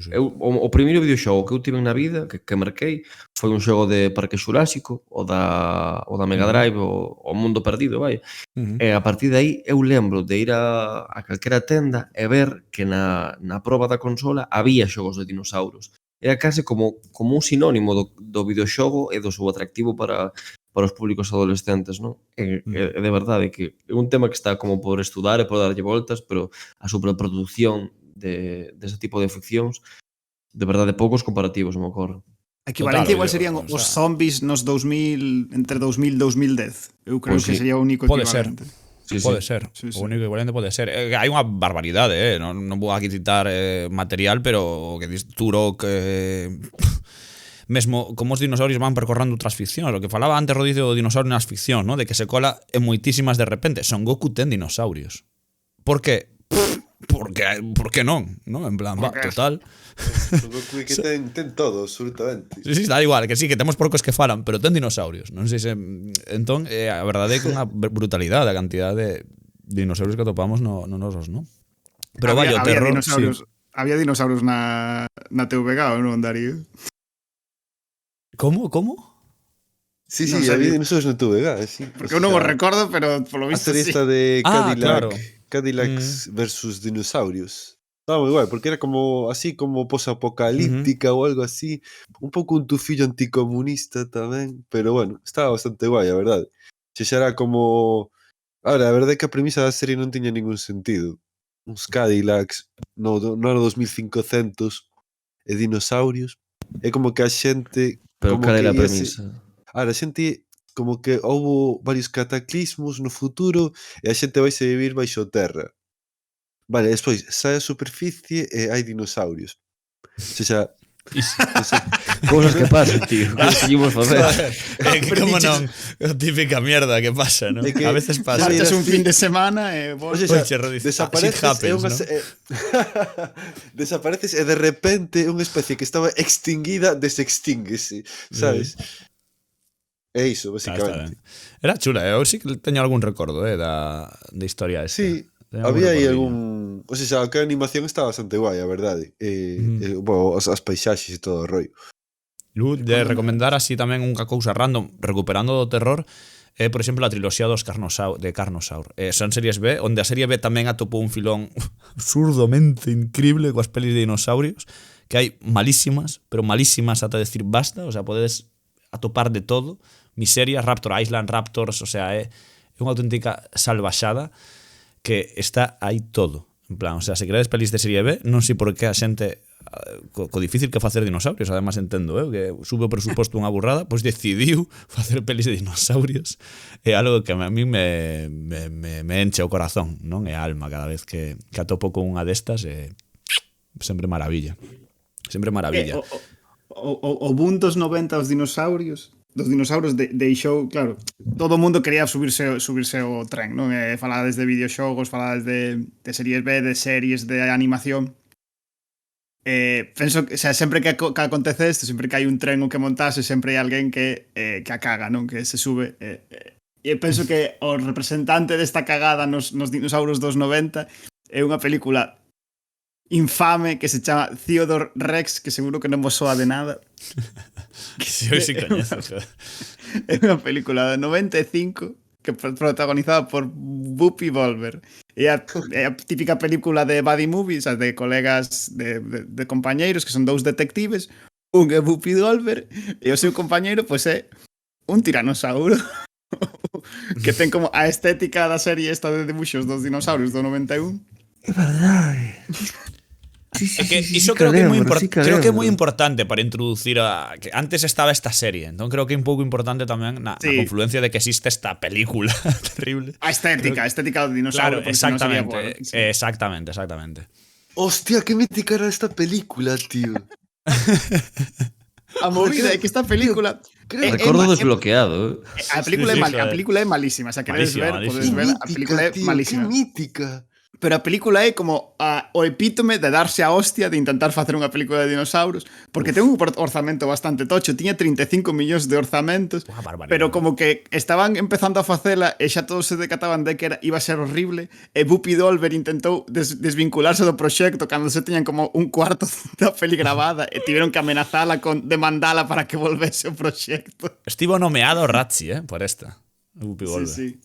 eu, o primeiro videoxogo que eu tive na vida, que marquei, foi un xogo de Parque Xurásico, o da Mega Drive, o Mundo Perdido, vai. E a partir de aí eu lembro de ir a calquera tenda e ver que na proba da consola había xogos de dinosauros. Era case como un sinónimo do videoxogo e do seu atractivo para os públicos adolescentes, non? E de verdade que é un tema que está como por estudar e por darlle voltas, pero a superproducción dese tipo de ficcións, de verdade, poucos comparativos me ocorre. A equivalente igual serían os zombies nos 2000, entre 2000 e 2010. Eu creo que sería o único equivalente. Pode ser. O único equivalente pode ser. Hai unha barbaridade, non vou aquí citar material, pero o que dis Turok, mesmo como os dinosaurios van percorrendo outras ficcións. O que falaba antes Rodicio do dinosaurio nas ficcións, ¿no? De que se cola en moitísimas de repente. Son Goku ten dinosaurios. Por que? Porque non, ¿no? En plan, va, total. Son Goku que ten todo, absolutamente. Sí, dá igual, que sí, que temos porcos que falan, pero ten dinosaurios. Non sei se... Entón, a verdade é que unha brutalidade a cantidad de dinosaurios que atopamos no nosos, ¿no? Pero vai, o terror... Había dinosaurios na TVG, non, Darío? Como? Sí, había dinosaurios na TVG, sí. Porque eu non o recordo, pero polo visto sí. A esta de Cadillac, claro. Cadillacs versus dinosaurios. Estaba moi guai, porque era como así como posapocalíptica ou algo así, un pouco un tufillo anticomunista tamén, pero bueno, estaba bastante guai, a verdade. Xa era como... Ahora, a verdade é que a premisa da serie non tiña ningún sentido. Uns Cadillacs no ano 2500 e dinosaurios. É como que a xente... Pero cal era a premisa? Ahora, a xente... como que houbo varios cataclismos no futuro e a xente vaise vivir baixo terra. Vale, despois sai a superficie e hai dinosaurios. Xa cousas que pasan, tío. Que seguimos facer. Como non? Típica mierda que pasa, ¿no? Que a veces pasa. Marchas un fin de semana e desapareces, desapareces e de repente unha especie que estaba extinguida desextínguese, sabes? É iso, basicamente. Era chula, eu sí que teño algún recordo da historia esta. Sí, había aí algún... O sea, que a animación está bastante guai, a verdade. Bueno, as paisaxes e todo o rollo. De recomendar así tamén unha cousa random, recuperando do terror, por exemplo, a triloxía de Carnosaur. Son series B, onde a serie B tamén atopou un filón absurdamente increíble coas pelis de dinosaurios, que hai malísimas, pero malísimas ata decir basta, o sea, podedes atopar de todo, miserias, Raptor Island, Raptors, o sea, é unha auténtica salvaxada que está aí todo. En plan, o sea, se queredes pelis de serie B, non sei por que a xente co difícil que facer dinosaurios, además entendo, que sube o presuposto unha burrada, pois decidiu facer pelis de dinosaurios. É algo que a mí me enche o corazón, non? E a alma cada vez que atopo con unha destas, sempre maravilla. Sempre maravilla. O boom dos 90 dos dinosaurios deixou, claro, todo o mundo quería subirse ao tren, non? Falades de videoxogos, falades de series B, de series de animación. Penso que, o sea, sempre que acontece isto, sempre que hai un tren o que montase, sempre hai alguén que a caga, non? Que se sube. E penso que o representante desta cagada nos dinosaurios dos 90 é unha película infame que se chama Theodore Rex, que seguro que non vos soa de nada. Que si hoy sí coñezo, joder. É unha película de 95 que protagonizada por Whoopi Goldberg. É a típica película de buddy movies, de colegas de compañeiros que son dous detectives. Un é Whoopi Goldberg e o seu compañeiro pois é un tiranossauro que ten como a estética da serie esta de debuxos dos dinosaurios do 91. É verdade. Iso creo que é moi importante para introducir que antes estaba esta serie, entón creo que é un pouco importante tamén na confluencia de que existe esta película terrible. A estética do dinosaurio. Claro, exactamente. Hostia, que mítica era esta película, tío. A movida é que esta película recordo desbloqueado. A película é malísima, se queredes ver, podes ver, a película é malísima. Que mítica. Pero a película é como o epítome de darse a hostia de intentar facer unha película de dinosaurios, porque ten un orzamento bastante tocho, tiña 35 millóns de orzamentos, pero como que estaban empezando a facela e xa todos se decataban de que iba a ser horrible, e Whoopi Goldberg intentou desvincularse do proxecto cando se teñan como un cuarto da peli grabada e tiveron que amenazala con demandala para que volvese o proxecto. Estivo nomeado Razzie, por esta. Whoopi Goldberg. Sí.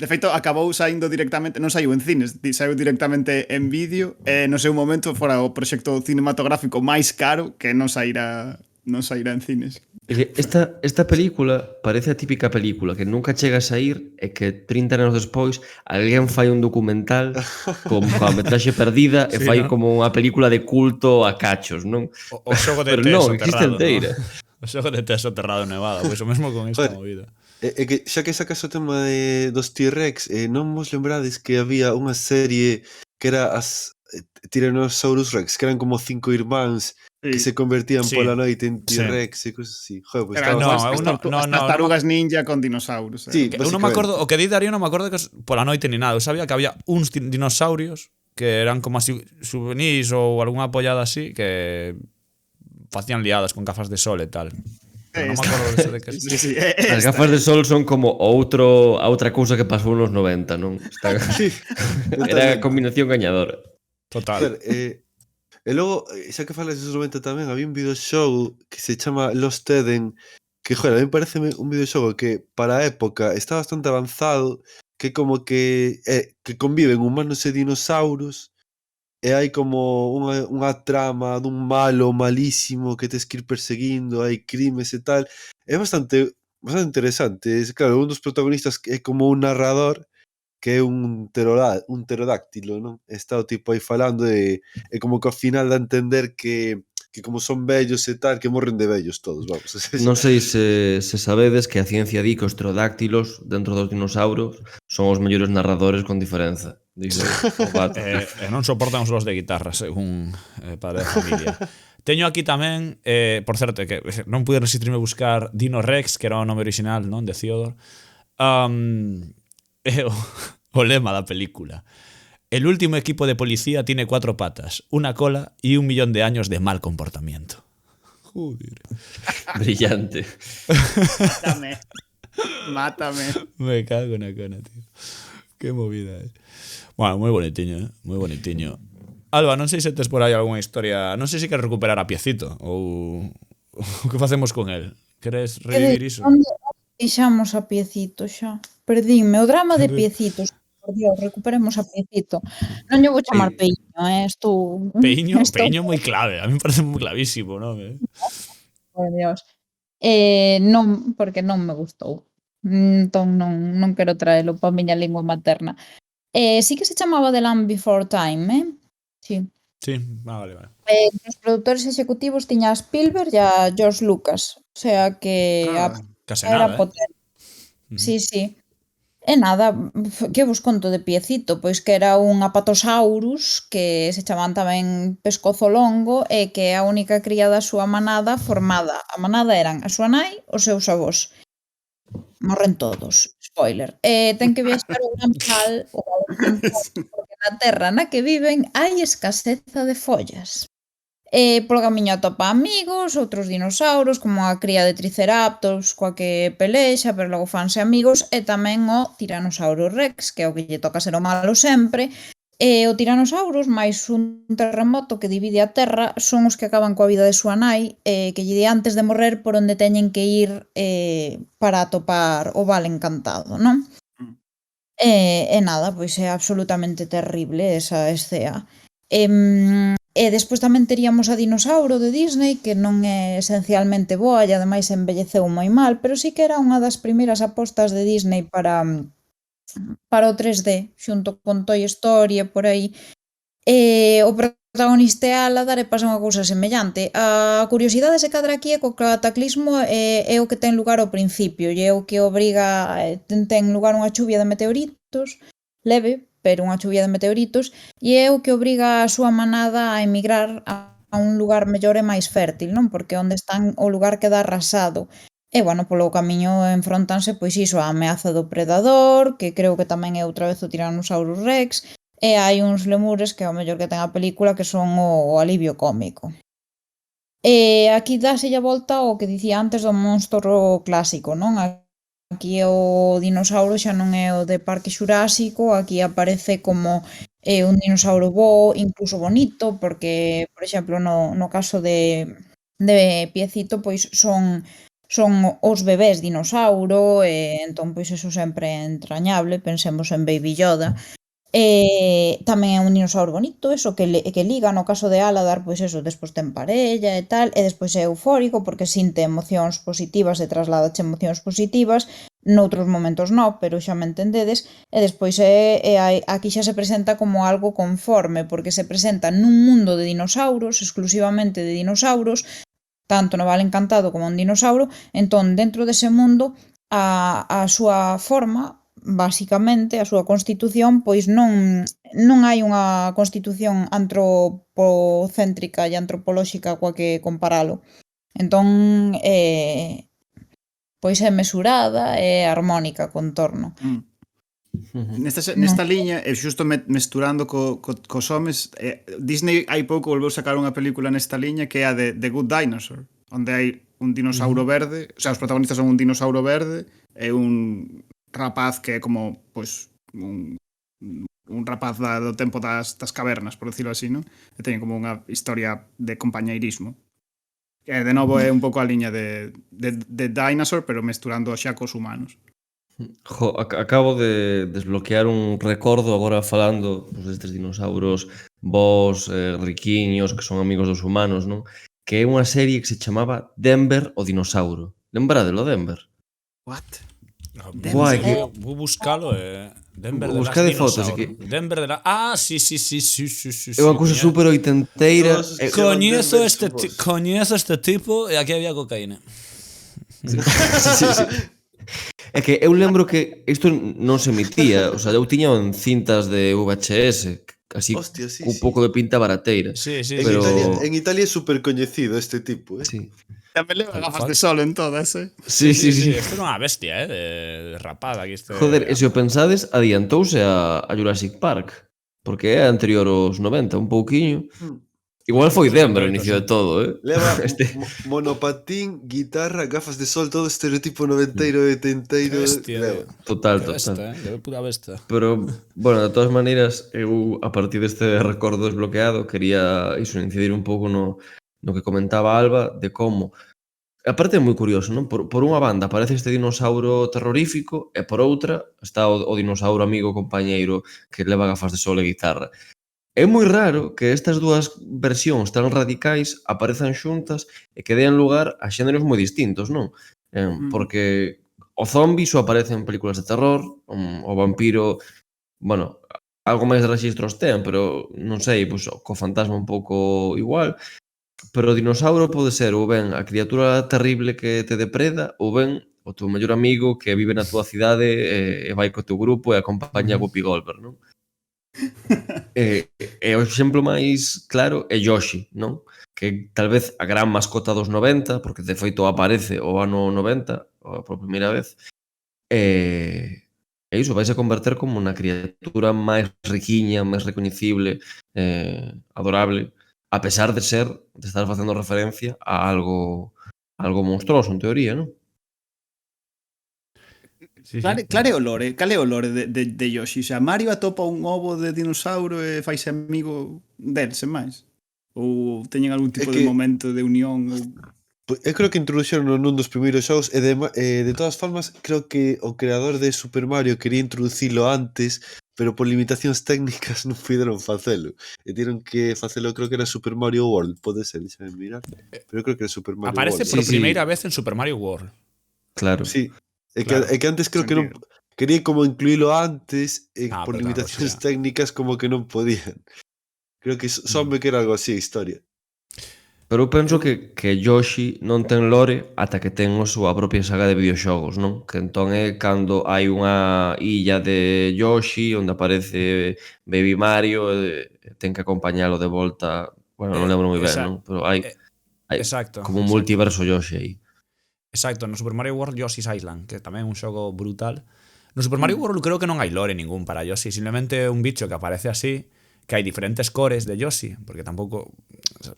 De feito, acabou saindo directamente, non saiu en cines, saiu directamente en vídeo, e no seu momento fora o proxecto cinematográfico máis caro que non sairá en cines. Esta película parece a típica película que nunca chega a sair e que 30 anos despois alguén fai un documental con a metraxe perdida e fai como unha película de culto a cachos, non? O xogo de Pero non, existe enteira. O xogo de Teso Terrado Nevada, pois o mesmo con esta movida. É que xa que sacas o tema dos T-Rex, non vos lembrades que había unha serie que era as Tyrannosaurus Rex, que eran como 5 irmáns que se convertían pola noite en T-Rex e cosas así. Joder, pues as tarugas ninja con dinosaurios. Sí, eu non me acordo, o que di Darío non me acordo que pola noite ni nada. Eu sabía que había uns dinosaurios que eran como así souvenirs ou algunha apoyada así que facían liadas con gafas de sol e tal. Non me acordo de que as gafas de sol son como outra cousa que pasou nos 90, non? Era a combinación gañadora. Total. E logo, xa que falas dos 90 tamén, había un videoxogo que se chama Lost Eden, que, joder, a mí parece un videoxogo que para a época está bastante avanzado, que como que conviven humanos e dinosaurios, e hai como unha trama dun malo malísimo que tes que ir perseguindo, hai crimes e tal. É bastante interesante. Claro, un dos protagonistas é como un narrador que é un pterodáctilo, non? Está o tipo aí falando e como que ao final dá a entender que como son vellos e tal, que morren de vellos todos, vamos. Non sei se sabedes que a ciencia di que os pterodáctilos dentro dos dinosaurios son os mellores narradores con diferenza. Dice o Pato. Non soportan os solos de guitarra, según padre de familia. Teño aquí tamén, por certo, que non pude resistirme a buscar Dino Rex, que era o nome original, non, de Theodore. O lema da película. El último equipo de policía tiene 4 patas, una cola y 1 millón de años de mal comportamiento. Joder. Brillante. Mátame. Me cago na cona, tío. Qué movida, Bueno, moi bonitiño, moi bonitiño. Alba, non sei se tes por aí algunha historia, non sei se queres recuperar a Piecito ou que facemos con el. Queres revivir iso? Deixamos a Piecito xa. Perdíme o drama de Piecitos. Por Dios, recuperemos a Piecito. Non lle vou chamar Peiño, estou... Peiño moi clave, a mí me parece moi clavísimo, non? Por Dios. Non, porque non me gustou. Entón non quero traelo para a miña lingua materna. Sí que se chamaba The Land Before Time, Sí. Sí, vale. Os produtores executivos tiña a Spielberg e a George Lucas. O sea que era potente. Sí. E nada, que vos conto de Piecito? Pois que era un apatosaurus que se chamaban tamén pescozo longo e que é a única cría da súa manada formada. A manada eran a súa nai, os seus avós. Morren todos, spoiler. Ten que viaxar un animal porque na terra na que viven hai escaseza de follas. Polo camiño atopa amigos, outros dinosauros, como a cría de Triceratops, coa que pelexa, pero logo fanse amigos, e tamén o Tiranosaurio Rex, que é o que lle toca ser o malo sempre, E o Tiranosaurus máis un terremoto que divide a Terra son os que acaban coa vida de súa nai, que lle di antes de morrer por onde teñen que ir para atopar o Vale Encantado, non? E nada, pois é absolutamente terrible esa escena. E despois tamén teríamos a Dinosauro de Disney, que non é esencialmente boa e ademais envelleceu moi mal, pero sí que era unha das primeiras apostas de Disney para o 3D, xunto con Toy Story e por aí. O protagonista é Aladar e pasa unha cousa semellante. A curiosidade se cadra aquí é que o cataclismo é o que ten lugar ao principio e é o que obriga, ten lugar unha chuvia de meteoritos, leve, pero unha chuvia de meteoritos, e é o que obriga a súa manada a emigrar a un lugar mellor e máis fértil, non? Porque onde están o lugar queda arrasado. E, bueno, polo camiño enfrontanse, pois iso, a ameaza do predador, que creo que tamén é outra vez o Tyrannosaurus Rex, e hai uns lemures que é o mellor que ten a película, que son o alivio cómico. E aquí dáselle a volta ao que dicía antes do monstro clásico, non? Aquí o dinosaurio xa non é o de Parque Xurásico, aquí aparece como un dinosaurio bo, incluso bonito, porque, por exemplo, no caso de Piecito, pois son os bebés dinosauro, e entón pois eso sempre é entrañable, pensemos en Baby Yoda. Tamén é un dinosaurio bonito, eso que liga, no caso de Aladar, pois eso, despois ten parella e tal, e despois é eufórico porque sinte emocións positivas e trasladache emocións positivas, noutros momentos non, pero xa me entendedes, e despois aquí xa se presenta como algo conforme, porque se presenta nun mundo de dinosauros, exclusivamente de dinosauros, tanto no Vale Encantado como un dinosauro, entón dentro dese mundo a súa forma, basicamente, a súa constitución, pois non hai unha constitución antropocéntrica e antropolóxica coa que comparalo. Entón, pois é mesurada e armónica con torno. Nesta liña, e xusto mesturando cos homes, Disney hai pouco volveu sacar unha película nesta liña que é a de The Good Dinosaur, onde hai un dinosauro verde, o sea, os protagonistas son un dinosauro verde e un rapaz que é como, pois, un rapaz do tempo das cavernas, por decirlo así, non? E teñen como unha historia de compañeirismo. Que, de novo, é un pouco a liña de Dinosaur, pero mesturando xa cos humanos. Acabo de desbloquear un recordo agora falando destes dinosauros vos, riquiños, que son amigos dos humanos, non? Que é unha serie que se chamaba Denver o Dinosauro. Lembradelo, Denver? What? Guai, que... Vou buscalo Denver de las fotos Dinosaur. Denver de la... Ah, sí. É unha cousa super oitenteira. Coñezo este tipo e aquí había cocaína. Sí. É que eu lembro que isto non se emitía, o sea, eu tiña en cintas de VHS, así, un pouco de pinta barateira. Sí. Pero... En Italia é super coñecido este tipo, Sí. Tamén leva gafas de sol en todas, Sí. Isto era unha bestia, de rapada aquí este. Joder, e se o pensades, adiantouse a Jurassic Park, porque é anterior aos 90, un pouquiño. Igual foi Denver o inicio de todo, Leva monopatín, guitarra, gafas de sol, todo estereotipo noventeiro e tenteiro. Total. Pura besta. Pero, bueno, de todas maneiras, eu, a partir deste recordo desbloqueado, quería incidir un pouco no que comentaba Alba, de como... Aparte é moi curioso, non? Por unha banda aparece este dinosauro terrorífico e por outra está o dinosauro amigo compañeiro que leva gafas de sol e guitarra. É moi raro que estas dúas versións tan radicais aparezan xuntas e que dean lugar a xéneros moi distintos, non? Porque o zombi só aparece en películas de terror, o vampiro, bueno, algo máis de rexistros ten, pero non sei, pois, co fantasma un pouco igual, pero o dinosauro pode ser ou ben a criatura terrible que te depreda ou ben o teu mellor amigo que vive na túa cidade e vai co teu grupo e acompaña a Whoopi Goldberg, non? E o exemplo máis claro é Yoshi, non? Que tal vez a gran mascota dos 90, porque de feito aparece o ano 90 por primeira vez, e iso vais a converter como unha criatura máis riquiña, máis recoñecible, adorable, a pesar de estar facendo referencia a algo monstruoso, en teoría, non? Claro é o lore, cal é o lore de Yoshi? O sea, Mario atopa un ovo de dinossauro e faise amigo del, sen máis? Ou teñen algún tipo de momento de unión? Eu creo que introduxeron nun dos primeiros xogos e de todas formas creo que o creador de Super Mario quería introducilo antes, pero por limitacións técnicas non puderon facelo. E tiveron que facelo, creo que era Super Mario World, pode ser, deixame mirar. Pero creo que era Super Mario Aparece World. por primeira vez en Super Mario World. Claro. Sí. É que antes creo que non quería como incluílo antes e por pero limitacións técnicas como que non podían. Creo que sonme que era algo así a historia. Pero eu penso que Yoshi non ten lore ata que ten a súa propia saga de videoxogos, non? Que entón é cando hai unha illa de Yoshi onde aparece Baby Mario e ten que acompañalo de volta. Bueno, non lembro moi ben, non? Pero hai como un multiverso Yoshi aí. Exacto, no Super Mario World Yoshi's Island, que tamén é un xogo brutal. No Super Mario World creo que non hai lore ningún para Yoshi, simplemente un bicho que aparece así, que hai diferentes cores de Yoshi, porque tampouco,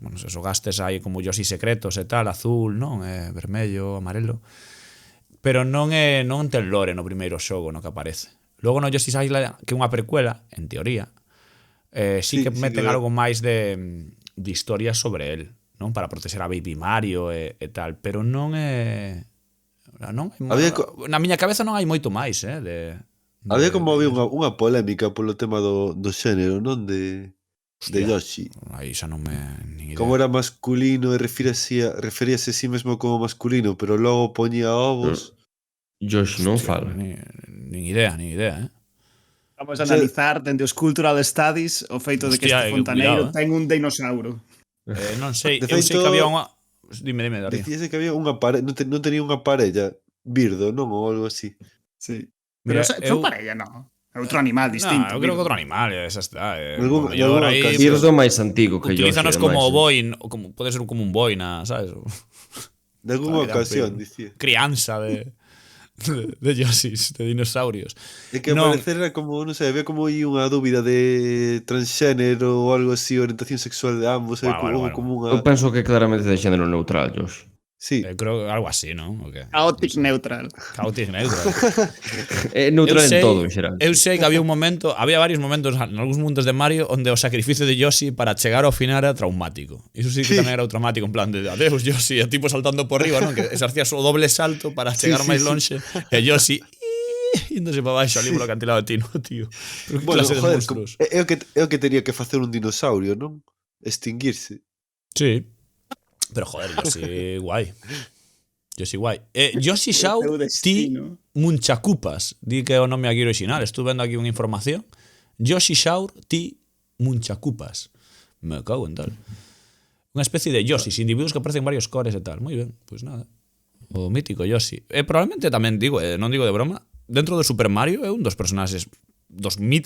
bueno, se xogastes hai como Yoshi secretos e tal, azul, non, vermello, amarelo, pero non ten lore no primeiro xogo no que aparece. Logo no Yoshi's Island, que é unha precuela, en teoría, sí que meten algo máis de historia sobre el, non, para proteger a Baby Mario e tal, pero non é... Na miña cabeza non hai moito máis, Había unha polémica polo tema do xénero, non? De Yoshi. Aí xa non me... Nin idea. Como era masculino e referíase a sí mesmo como masculino, pero logo poñía ovos. Yoshi non fala. Nin idea, Vamos a analizar dende os Cultural Studies o feito de que este fontaneiro ten un dinossauro. Non sei, eu sei que había unha... Dime, Darío. Dicíase que había unha parella, non tenía unha parella, Birdo, non? Ou algo así. Sí. Pero son parella, non? É outro animal distinto. Eu creo que outro animal, esa está. Birdo máis antigo que Yoshi. Utilízanos como boi, pode ser como un boi, sabes? De alguna ocasión, dicía. Crianza de Yoshis, de dinosaurios. E que ao parecer era como, non sei, había como aí unha dúbida de transxénero ou algo así, orientación sexual de ambos. Como unha... Eu penso que claramente de xénero neutral, Yoshi. Sí. Creo que algo así, non? Chaotic neutral. Chaotic neutral. Neutral en todo, en xeral. Eu sei que había varios momentos en algúns mundos de Mario onde o sacrificio de Yoshi para chegar ao final era traumático. Iso sí que tamén era traumático, en plan de adeus Yoshi, e tipo saltando por riba, non? Que exercías o doble salto para chegar máis lonxe, e Yoshi índose para baixo ali polo acantilado de Tino, tío. Pero que clase de monstruos. É o que tería que facer un dinosaurio, non? Extinguirse. Sí. Pero joder, Yoshi guai. Yoshi Shaur ti Munchacupas. Di que é o nome aquí original. Estuve vendo aquí unha información. Yoshi Shaur ti Munchacupas. Me cago en tal. Unha especie de Yoshis, individuos que aparecen en varios cores e tal. Moi ben, pois nada. O mítico Yoshi. Probablemente tamén digo, non digo de broma, dentro de Super Mario é un dos personaxes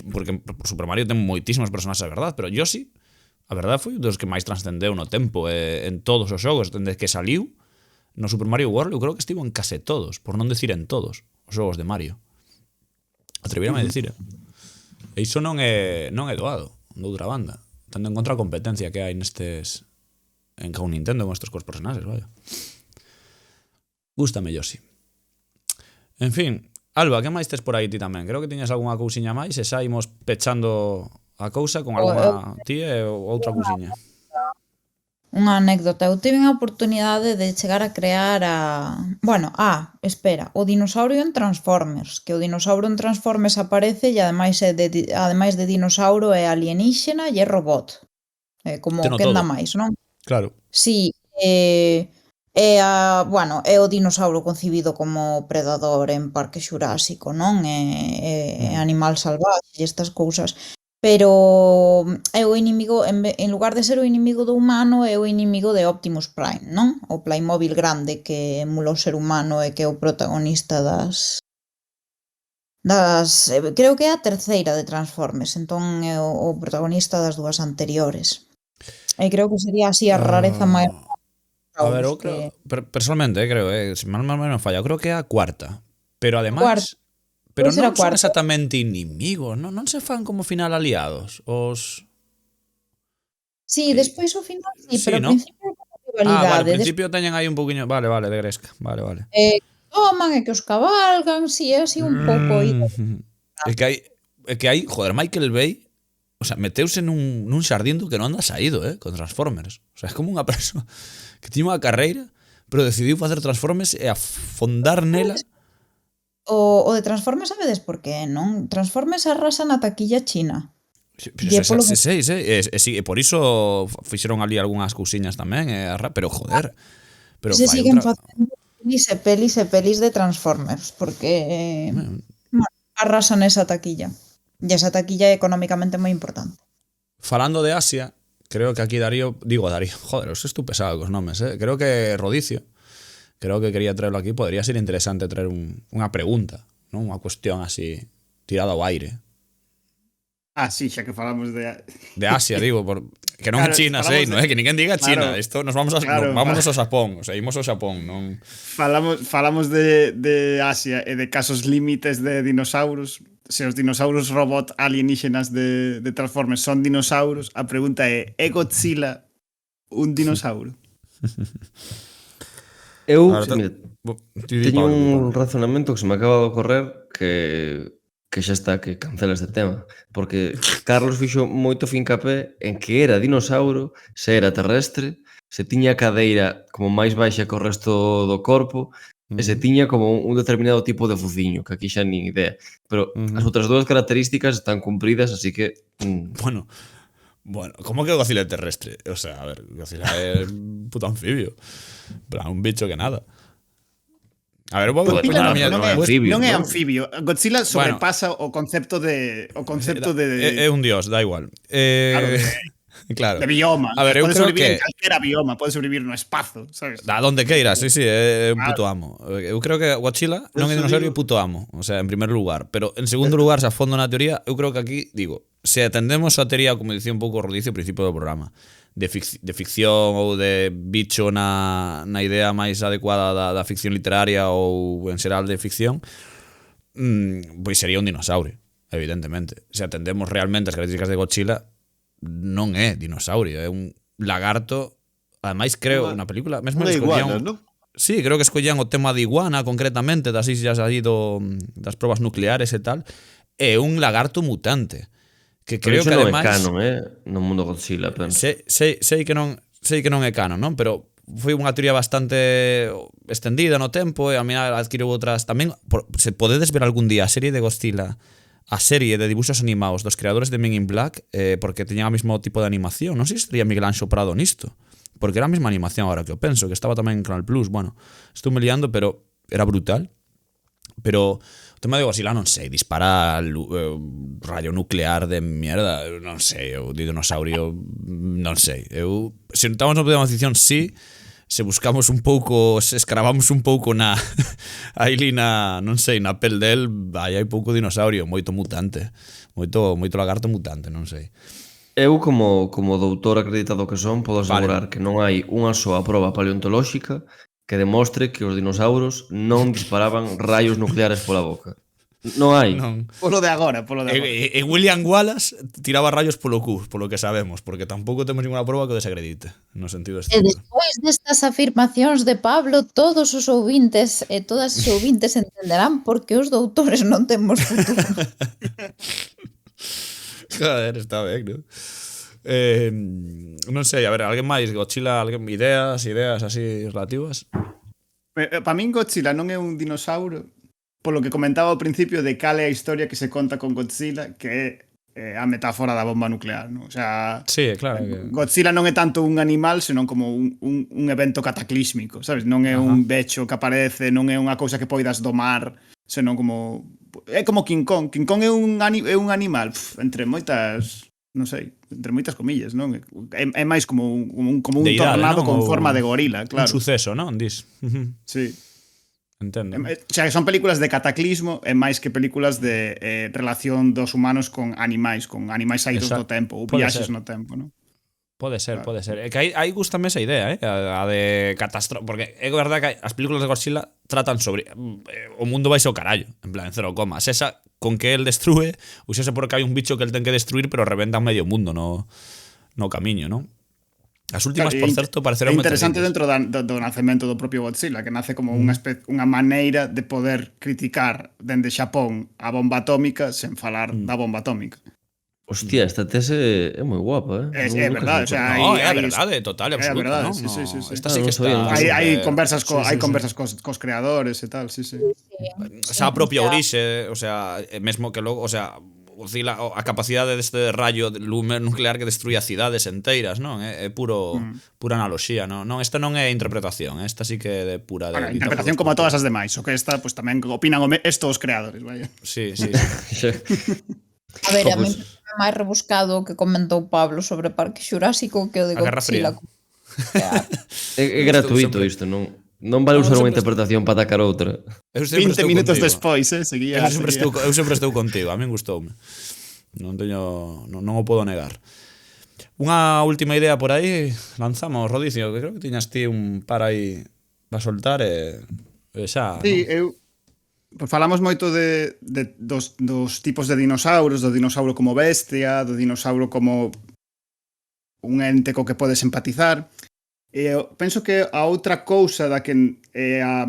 porque Super Mario ten moitísimos personaxes, a verdad, pero Yoshi, a verdade, foi un dos que máis transcendeu no tempo en todos os xogos, dende que saliu no Super Mario World. Eu creo que estivo en case todos, por non decir en todos os xogos de Mario. Atrevirame a dicir, E iso non é doado, de outra banda, tendo en contra a competencia que hai nestes en cada Nintendo con estes cos personaxes, vaya. Gústame Yoshi. En fin, Alba, que máis tes por aí ti tamén? Creo que tiñas algunha cousiña máis e xa imos pechando a cousa con algunha ti e outra cousiña. Unha anécdota. Eu tive a oportunidade de chegar a crear o dinosaurio en Transformers, que o dinosaurio en Transformers aparece e ademais de dinosaurio é alienígena e é robot. Como que anda máis, non? Claro. Sí, é o dinosaurio concibido como predador en Parque Xurásico, non? É animal salvaxe e estas cousas. Pero é o inimigo, en lugar de ser o inimigo do humano, é o inimigo de Optimus Prime, non? O Playmobil grande que emula o ser humano e que é o protagonista das creo que é a terceira de Transformers, entón é o protagonista das dúas anteriores. E creo que sería así a rareza máis. A ver, eu creo, personalmente, creo, se mal non falla, eu creo que é a cuarta. Pero ademais, pero non son exactamente inimigos, non se fan como final aliados, os... Sí, despois o final sí, pero ao principio é rivalidade. Al principio teñen aí un poquinho, vale, de gresca, vale. toman e que os cabalgan, si é así un pouco É que hai, joder, Michael Bay, o sea, meteuse nun xardín do que non anda saído, con Transformers. O sea, é como unha persoa que tiña unha carreira, pero decidiu facer Transformers e afondar nela. O de Transformers sabedes por qué, non? Transformers arrasa na taquilla china. E por iso fixeron ali algunhas cousiñas tamén, pero joder. Pero se siguen facendo pelis e pelis de Transformers, porque arrasan esa taquilla. E esa taquilla é económicamente moi importante. Falando de Asia, creo que aquí Darío, joder, os estou pesado cos nomes, creo que Rodicio, creo que quería traerlo aquí, podría ser interesante traer unha pregunta, non? Unha cuestión así tirada ao aire. Sí, xa que falamos de Asia, digo, que non é China, non é que ninguén diga China, isto nos vamos vámonos ao Xapón, o sea, imos ao Xapón, non. Falamos de Asia e de casos límites de dinosauros. Se os dinosauros robot alienígenas de Transformers son dinosauros, a pregunta é Godzilla un dinossauro? Eu teño un razonamento que se me acaba de ocorrer que xa está, que cancela este tema, porque Carlos fixo moito fincapé en que era dinossauro, se era terrestre, se tiña a cadeira como máis baixa que o resto do corpo, e se tiña como un determinado tipo de fociño, que aquí xa nin idea. Pero as outras dúas características están cumpridas, así que... Bueno, como que Godzilla é terrestre? O sea, a ver, Godzilla é un puto anfibio. Un bicho que nada. A ver, non é anfibio. Godzilla sobrepasa o concepto de é un dios, da igual. Claro. De bioma. A ver, eu creo que en calquera bioma, pode sobrevivir no espazo, sabes? A donde queira, sí, é un puto amo. Eu creo que Godzilla non é dinosaurio, puto amo, o sea, en primer lugar, pero en segundo lugar, se a fondo na teoría, eu creo que aquí, digo, se atendemos a teoría, como dicía un pouco Rodicio ao principio do programa, de ficción ou de bicho na idea máis adecuada da ficción literaria ou en xeral de ficción, pois sería un dinosaurio, evidentemente. Se atendemos realmente as características de Godzilla, non é dinosaurio, é un lagarto. Ademais, creo, na película mesmo iguana, non? Sí, creo que escollían o tema de iguana concretamente, das islas aí das probas nucleares e tal. É un lagarto mutante. Que creo que ademais non é canon, no mundo Godzilla, penso. Sei que non é canon, non? Pero foi unha teoría bastante extendida no tempo e a mí adquiriu outras tamén. Se podedes ver algún día a serie de Godzilla, a serie de dibuxos animados dos creadores de Men in Black, porque teñan o mesmo tipo de animación. Non sei se estaría Miguel Anxo Prado nisto, porque era a mesma animación agora que eu penso, que estaba tamén en Canal Plus. Bueno, estou me liando, pero era brutal. Pero o tema de Godzilla, non sei, dispara rayo nuclear de mierda, non sei, o dinosaurio, non sei. Se estamos no de ficción, sí. Se buscamos un pouco, se escravamos un pouco aí non sei, na pel del, hai pouco dinosaurio, moito mutante, moito lagarto mutante, non sei. Eu, como doutor acreditado que son, podo asegurar que non hai unha soa proba paleontolóxica que demostre que os dinosaurios non disparaban rayos nucleares pola boca. Non hai. Polo de agora. E William Wallace tiraba rayos polo cu, polo que sabemos, porque tampouco temos ninguna proba que o desacredite, no sentido E despois destas afirmacións de Pablo, todos os ouvintes e todas os ouvintes entenderán por que os doutores non temos futuro. Joder, está ben, non? Non sei, a ver, alguén máis? Godzilla, ideas así relativas? Para min Godzilla non é un dinosaurio, polo que comentaba ao principio de cal é a historia que se conta con Godzilla, que é a metáfora da bomba nuclear, non? O sea, sí, claro que... Godzilla non é tanto un animal, senón como un evento cataclísmico, sabes? Non é un becho que aparece, non é unha cousa que poidas domar, senón como... É como King Kong. King Kong é un animal, entre moitas... non sei, entre moitas comillas, non? É máis como un tornado, ¿no? Con forma de gorila, claro. Un suceso, non? Dis. Sí. Entendo. O sea, son películas de cataclismo e máis que películas de relación dos humanos con animais saídos do tempo, ou viaxes no tempo, non? Pode ser. É que aí gustame esa idea, a de catástrofe, porque é verdade que as películas de Godzilla tratan sobre o mundo vai ao carallo, en plan, cero coma. Esa con que el destrúe, ou xa porque hai un bicho que el ten que destruir, pero reventa medio mundo no camiño, non? As últimas, Claro, por certo, pareceron é interesante dentro dentro do nacemento do propio Godzilla, que nace como unha maneira de poder criticar dende Xapón a bomba atómica sen falar da bomba atómica. Hostia, esta tese é moi guapa, É Nunca verdade, o se me sea, ocurriu. No, é a hai verdade, total e é a absoluta, verdade, non? sí, sí, sí, sí. Esta sí que Non está sabía, non Hai sabía. conversas Sí, sí, conversas cos creadores e tal, sí, sí. Esa propia orixe, o sea, mesmo que logo, o sea, Godzilla, a capacidade deste rayo lume nuclear que destruía cidades enteiras, non? É pura analoxía, non? Non, esta non é interpretación, esta sí que é de pura Bueno, de interpretación como todas as demais, o que esta pues tamén opinan esto os creadores, vaya. Sí, sí, sí. A ver, a mí Pues- é máis rebuscado o que comentou Pablo sobre Parque Xurásico que o de A Guerra Godzilla. Fría. É gratuito isto, non vale usar unha interpretación para atacar outra. Eu sempre 20 estou minutos contigo. despois, seguía. Eu sempre estou contigo, a min gustoume. Non o podo negar. Unha última idea por aí, lanzamos, Rodicio, que creo que tiñas ti un par aí para soltar e xa, Sí, non? pues falamos moito dos tipos de dinosauros, do dinossauro como bestia, do dinossauro como un ente co que podes empatizar. E eu penso que a outra cousa da que a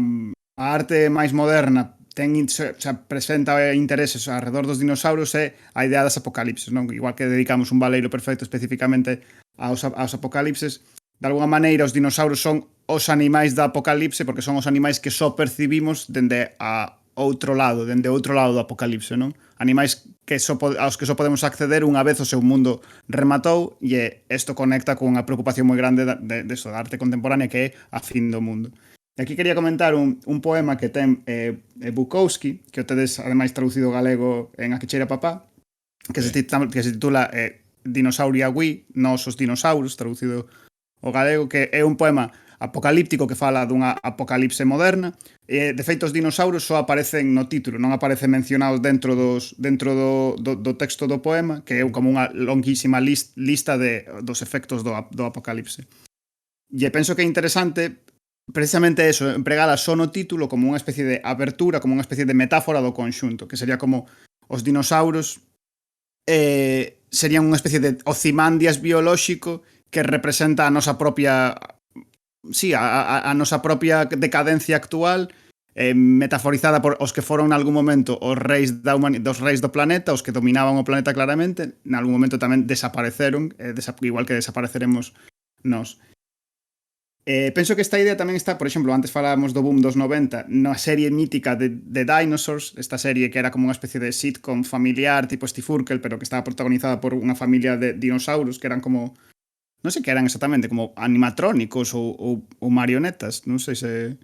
arte máis moderna se presenta intereses alrededor dos dinosaurios é a idea das apocalipses, non? Igual que dedicamos un valeiro perfecto especificamente aos apocalipses, de alguna maneira os dinosaurios son os animais da apocalipse porque son os animais que só percibimos dende outro lado do apocalipse, non? Animais aos que só podemos acceder unha vez o seu mundo rematou e isto conecta con unha preocupación moi grande da arte contemporánea que é a fin do mundo. E aquí quería comentar un poema que ten Bukowski, que o tedes ademais traducido galego en A que cheira papá, que se titula Dinosauria Wii, Nós os dinosaurios, traducido ao galego, que é un poema apocalíptico que fala dunha apocalipse moderna. De feito, os dinosaurios só aparecen no título, non aparecen mencionados dentro do texto do poema, que é como unha longuísima lista dos efectos do apocalipse. E penso que é interesante precisamente eso, empregada só no título como unha especie de abertura, como unha especie de metáfora do conxunto, que sería como os dinosaurios serían unha especie de Ozymandias biolóxico que representa a nosa propia a nosa propia decadencia actual, metaforizada por os que foron en algún momento os reis dos reis do planeta, os que dominaban o planeta claramente, en algún momento tamén desapareceron, igual que desapareceremos nós. Penso que esta idea tamén está, por exemplo, antes falábamos do boom dos 90, na serie mítica de Dinosaurs, esta serie que era como unha especie de sitcom familiar tipo Steve Urkel, pero que estaba protagonizada por unha familia de dinosaurios que eran como, non sei que eran exactamente, como animatrónicos ou marionetas, non sei se...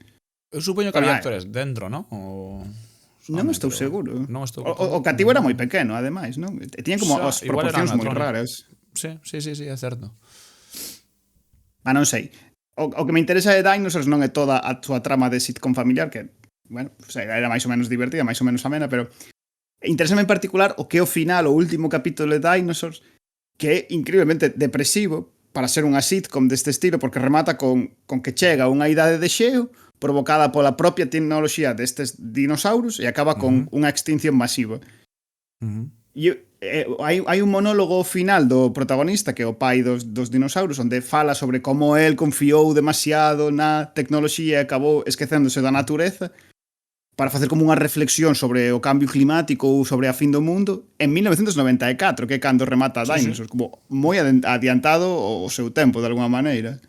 Eu supoño que había actores dentro, non? Non estou seguro. Non estou o cativo era moi pequeno, ademais, non? Tiñan como as proporcións moi raras. Sí, é certo. Non sei. O que me interesa de Dinosaurs non é toda a súa trama de sitcom familiar, que, bueno, era máis ou menos divertida, máis ou menos amena, pero interésame en particular o que é o final, o último capítulo de Dinosaurs, que é increíblemente depresivo para ser unha sitcom deste estilo, porque remata con que chega unha idade de xeo provocada pola propia tecnoloxía destes dinosaurios e acaba con unha extinción masiva. E hai un monólogo final do protagonista, que é o pai dos dinosaurios, onde fala sobre como el confiou demasiado na tecnoloxía e acabou esquecéndose da natureza para facer como unha reflexión sobre o cambio climático ou sobre a fin do mundo en 1994, que é cando remata Dinosaurs, como moi adiantado o seu tempo, de alguma maneira.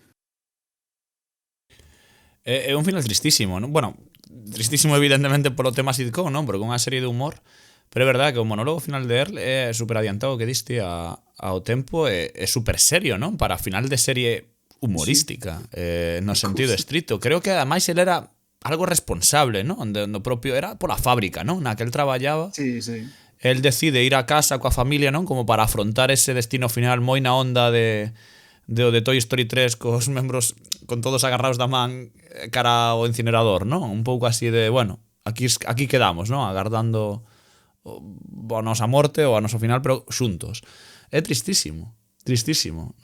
É un final tristísimo, non? Bueno, tristísimo evidentemente polo tema sitcom, non? Porque unha serie de humor. Pero é verdade que o monólogo final de Earl é super adiantado que diste ao tempo, é super serio, non? Para final de serie humorística, no sentido estrito. Creo que ademais ele era algo responsable, non? No propio era pola fábrica, non? Na que el traballaba. Sí, sí. El decide ir a casa coa familia, non? Como para afrontar ese destino final moi na onda de Toy Story 3 cos membros con todos agarrados da man cara ao incinerador, non? Un pouco así de, bueno, aquí quedamos, non? Agardando a nosa morte ou a noso final, pero xuntos. É tristísimo.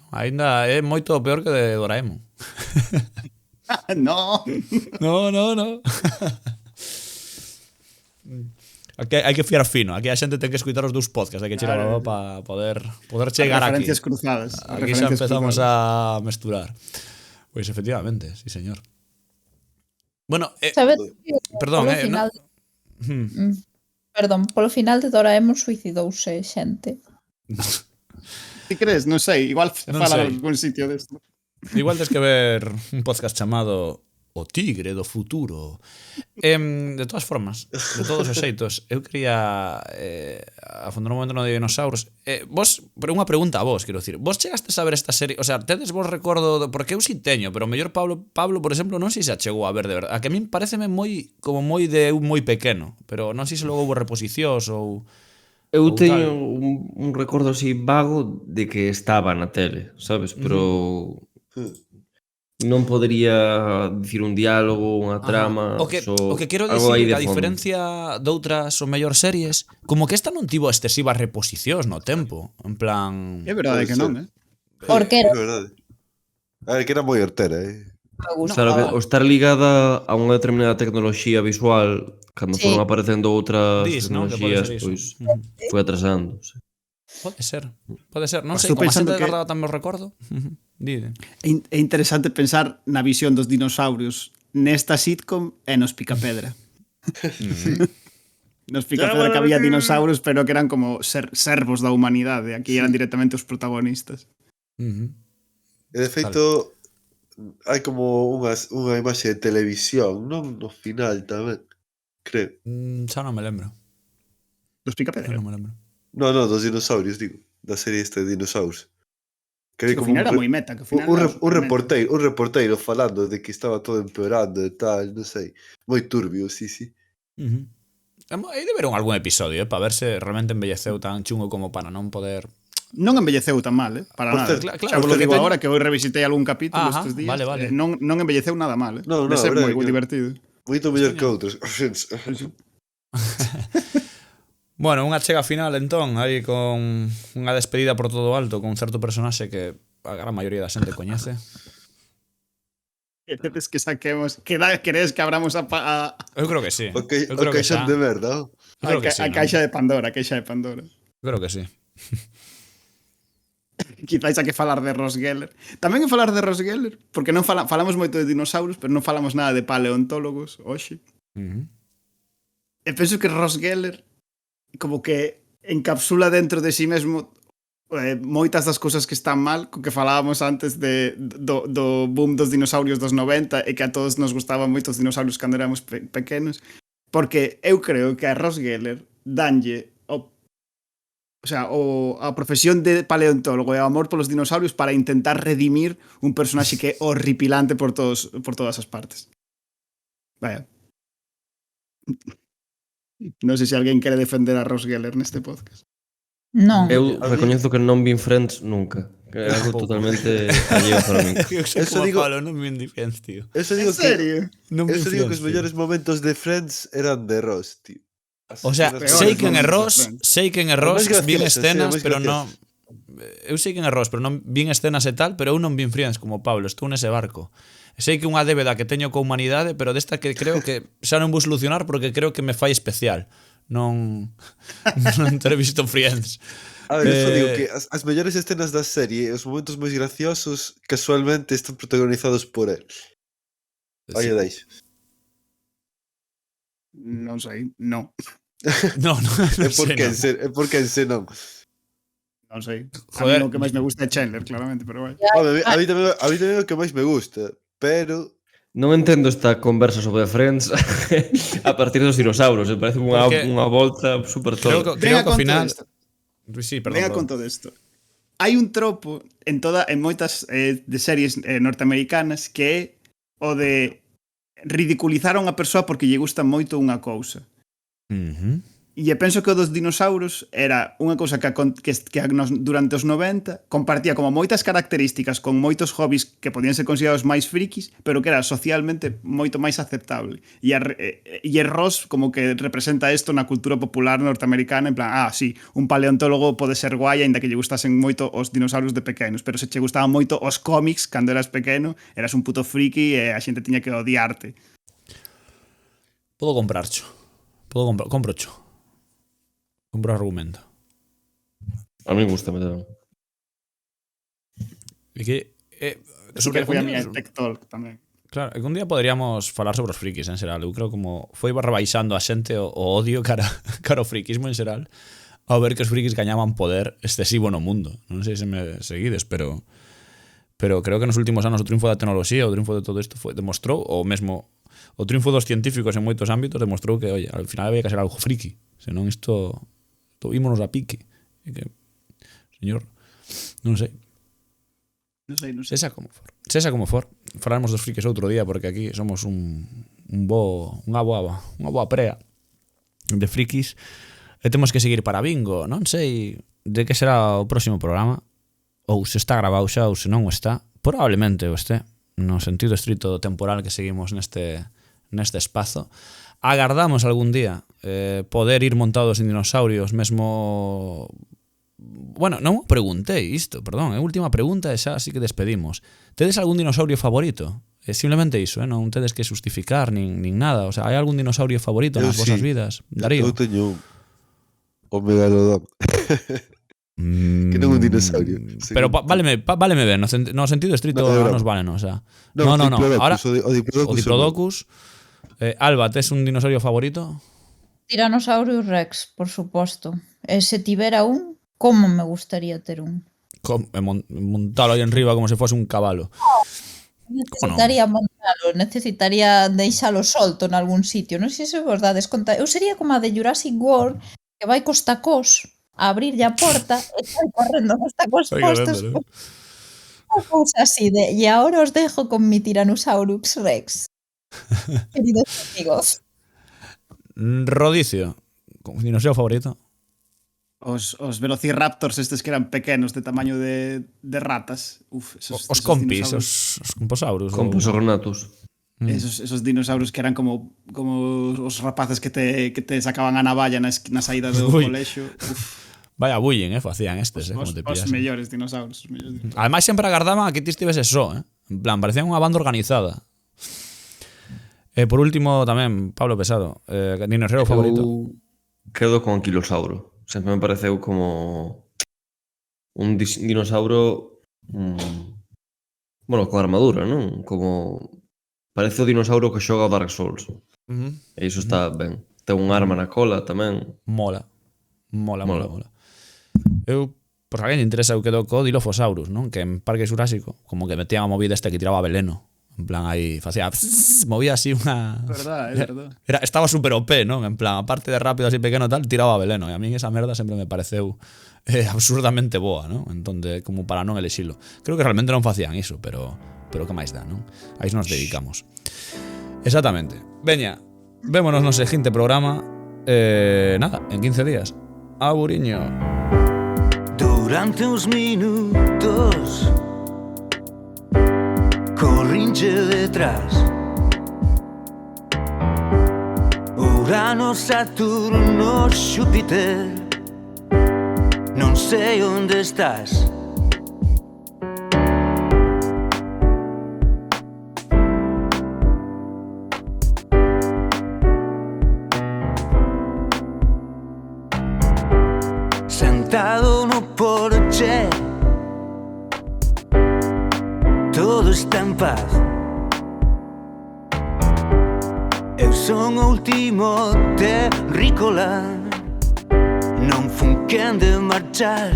Ainda é moito peor que de Doraemon. No. No. Aquí hai que fiar fino, aquí a xente ten que escutar os dous podcasts, hai que chegar Claro. para poder chegar aquí. Referencias cruzadas. Aquí xa empezamos a mesturar. Pois efectivamente, sí señor. Bueno, Sabes? perdón, Polo final, no. Perdón, polo final de Doraemon suicidouse xente. Ti crees? Non sei, igual se Non fala sei. en algún sitio desto. Igual tens que ver un podcast chamado O Tigre do Futuro. De todas formas, de todos os xeitos, eu quería afondar un momento no de dinosaurios. Pero unha pregunta a vos, quero dicir. Vos chegaste a ver esta serie? O sea, tedes vos recordo... Porque eu si teño, pero o mellor Pablo, por exemplo, non sei se a chegou a ver de verdade. A que a min pareceme moi moi pequeno, pero non sei se logo houve reposicións ou... Eu Ou teño tal. un recordo así vago de que estaba na tele, sabes? Pero non podería dicir un diálogo, unha trama, O que quero algo aí dicir, de a fondo. diferencia doutras ou mellor series, como que esta non tivo excesivas reposicións no tempo. En plan... É verdade que non, Porque É verdade. A ver, que era moi hortera, me Claro, que gustaba. o estar ligada a unha determinada tecnoloxía visual, cando Sí. foron aparecendo outras Dis, non? Que pode tecnoloxías, ser iso. pois foi atrasando. Sí. Pode ser. Non Pues sei, estou como a pensando xente que- guardaba tan o recordo. Dide. É interesante pensar na visión dos dinosaurios nesta sitcom e nos Picapedra. Nos Picapedra que había dinosaurios, pero que eran como servos da humanidade. Aquí eran directamente os protagonistas. E de feito, hai como unha imaxe de televisión, non? No final tamén, creo. Xa non me lembro. Dos Xa Picapedra. non me lembro. No, dos dinosaurios, digo. Da serie esta de dinosaurios. Que hai Que ao como final era moi meta. Que ao final era un reporteiro falando de que estaba todo empeorando e tal, non sei. Moi turbio, sí. Hai de ver algún episodio, para ver se realmente embelleceu tan chungo como para non poder... Non envelleceu tan mal, para Por nada. certo, Xa vos lo digo agora que eu revisitei algún capítulo Ajá, estes días. vale. Non envelleceu nada mal, No, de ser verdade moi que- divertido. Moito mellor que outros. Bueno, unha chega final entón, aí con unha despedida por todo o alto con un certo personaxe que a gran maioría da xente coñece. Queredes que saquemos, queredes que abramos a Eu creo que sí. O Eu creo que caixón xa. de merda. Eu creo que sí, a non? caixa de Pandora, a caixa de Pandora. Eu creo que sí. Quizáis hai que falar de Ross Geller. Tamén é falar de Ross Geller, porque non falamos moito de dinosaurios, pero non falamos nada de paleontólogos hoxe. E penso que Ross Geller como que encapsula dentro de sí mesmo moitas das cousas que están mal, co que falábamos antes do boom dos dinosaurios dos 90 e que a todos nos gustaban moito os dinosaurios cando éramos pequenos, porque eu creo que a Ross Geller danlle a profesión de paleontólogo e o amor polos dinosaurios para intentar redimir un personaxe que é horripilante por todas as partes. Vaya. Non sei se alguén quere defender a Ross Geller neste podcast. Non. Eu recoñezo que non vin Friends nunca. Que é algo Tampouco. totalmente alleo para min. Eu sei Eso como digo- Pablo, non me indiferens, tío. Eso En digo que serio? Non me Eso digo que os indiferens, tío. mellores momentos de Friends eran de Ross, tío. As O sea, escenas peores sei quen é momentos de Ross, Friends. sei quen é As Ross, máis vin graciosas, escenas, as máis pero non... graciosas. Eu sei quen é Ross, pero non vin escenas e tal, pero eu non vin Friends como Pablo, estou nese barco. Sei que unha débeda que teño coa humanidade, pero desta que creo que xa non vou solucionar porque creo que me fai especial. Non ter visto Friends. A ver, eso Eh, digo que as mellores escenas da serie, os momentos máis graciosos, casualmente están protagonizados por él. Aí o deixo. Non sei, non. No, É sei, porque en se non. Non sei. Joder. A mí o que máis me gusta é Chandler, claramente, pero vai. Home, a mí tamén é o que máis me gusta, pero Non entendo esta conversa sobre Friends a partir dos dinosaurios. Me parece Porque- unha volta super Creo tola. que ao conto final... desto. Sí, perdón. Venga con todo isto. Hai un tropo en moitas de series norteamericanas que é o de ridiculizar a unha persoa porque lle gusta moito unha cousa. E penso que o dos dinosaurios era unha cousa que durante os 90 compartía como moitas características con moitos hobbies que podían ser considerados máis frikis, pero que era socialmente moito máis aceptable. E Ross como que representa isto na cultura popular norteamericana, en plan, sí, un paleontólogo pode ser guai aínda que lle gustasen moito os dinosaurios de pequenos, pero se che gustaban moito os cómics cando eras pequeno, eras un puto friki e a xente tiña que odiarte. Podo comprarcho. Comprocho. Un bo argumento. A mí gusta tamén. E que Sobre que foi a miña Tech Talk tamén. Claro, que un día poderíamos falar sobre os frikis en xeral. Eu creo como foi rebaixando a xente o odio cara ao frikismo en xeral ao ver que os frikis gañaban poder excesivo no mundo. Non sei se me seguides, pero creo que nos últimos anos o triunfo da tecnoloxía, o triunfo de todo isto demostrou, ou mesmo o triunfo dos científicos en moitos ámbitos demostrou que, oye, al final había que ser algo friki, senón isto ímonos a pique. E que, señor, non sei. Non sei. Sexa como for. Falaremos dos frikis outro día porque aquí somos unha boa prea de frikis e temos que seguir para bingo. Non sei de que será o próximo programa, ou se está grabado xa ou se non o está. Probablemente o este, no sentido estrito temporal que seguimos neste espazo. Agardamos algún día poder ir montados en dinosaurios, mesmo... Bueno, non preguntei isto, perdón, é a última pregunta e xa así que despedimos. Tedes algún dinosaurio favorito? É simplemente iso, non tedes que justificar nin nada. O sea, hai algún dinosaurio favorito nas vosas vidas? Darío? Eu teño o megalodón. Que non é un dinosaurio. Pero váleme ben, no sentido estrito nos vale, no, o sea. No. Ahora o Diplodocus. Alba, tes un dinosaurio favorito? Tyrannosaurus Rex, por suposto. E se tivera un, como me gustaría ter un. Montalo aí en riba como se fose un cabalo. Necesitaría montalo, necesitaría deixalo solto en algún sitio. Non sei se vos dades conta. Eu sería como a de Jurassic World, que vai cos tacós a abrirlle a porta e vai correndo cos tacós postos. Unha cousa así de, e ahora os dejo con mi Tyrannosaurus Rex. Queridos amigos. Rodicio, dinosaurio favorito? Os velociraptors estes que eran pequenos de tamaño de ratas. Os compis, os composaurus. Compsognathus. Esos dinosaurios que eran como os rapaces que te sacaban a navalla na saída do colexio. Vaya bullying, facían estes, como te pillas. Os mellores dinosaurios. Ademais, sempre agardaban a que ti estivese só, En plan, parecían unha banda organizada. Por último, tamén, Pablo Pesado, dinosaurio favorito? Quedo con Anquilosauro. Sempre me pareceu como un dinosaurio bueno, con armadura, non? Como parece o dinosaurio que xoga o Dark Souls. E iso está ben. Ten un arma na cola tamén. Mola. Eu, por alguén interesa, eu quedo co Dilophosaurus, non? Que en Parque Xurásico, como que metía a movida que tiraba veneno. En plan, aí facía movía así unha... É verdad. Estaba super OP, non? En plan, aparte de rápido así pequeno tal, tiraba veleno. E a min esa merda sempre me pareceu absurdamente boa, non? Entón, como para non elexilo. Creo que realmente non facían iso, pero que máis dá, non? A iso nos dedicamos. Exactamente. Veña, vémonos no seguinte programa. Nada, en 15 días. Aburiño. Durante uns minutos corrinche detrás Urano, Saturno, Xúpiter Non sei onde estás Sentado no porche todo está en paz Eu son o último terrícola Non fun quen de marchar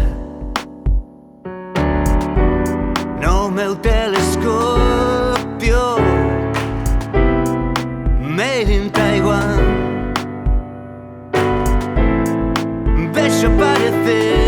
No meu telescopio Made in Taiwan Vexo aparecer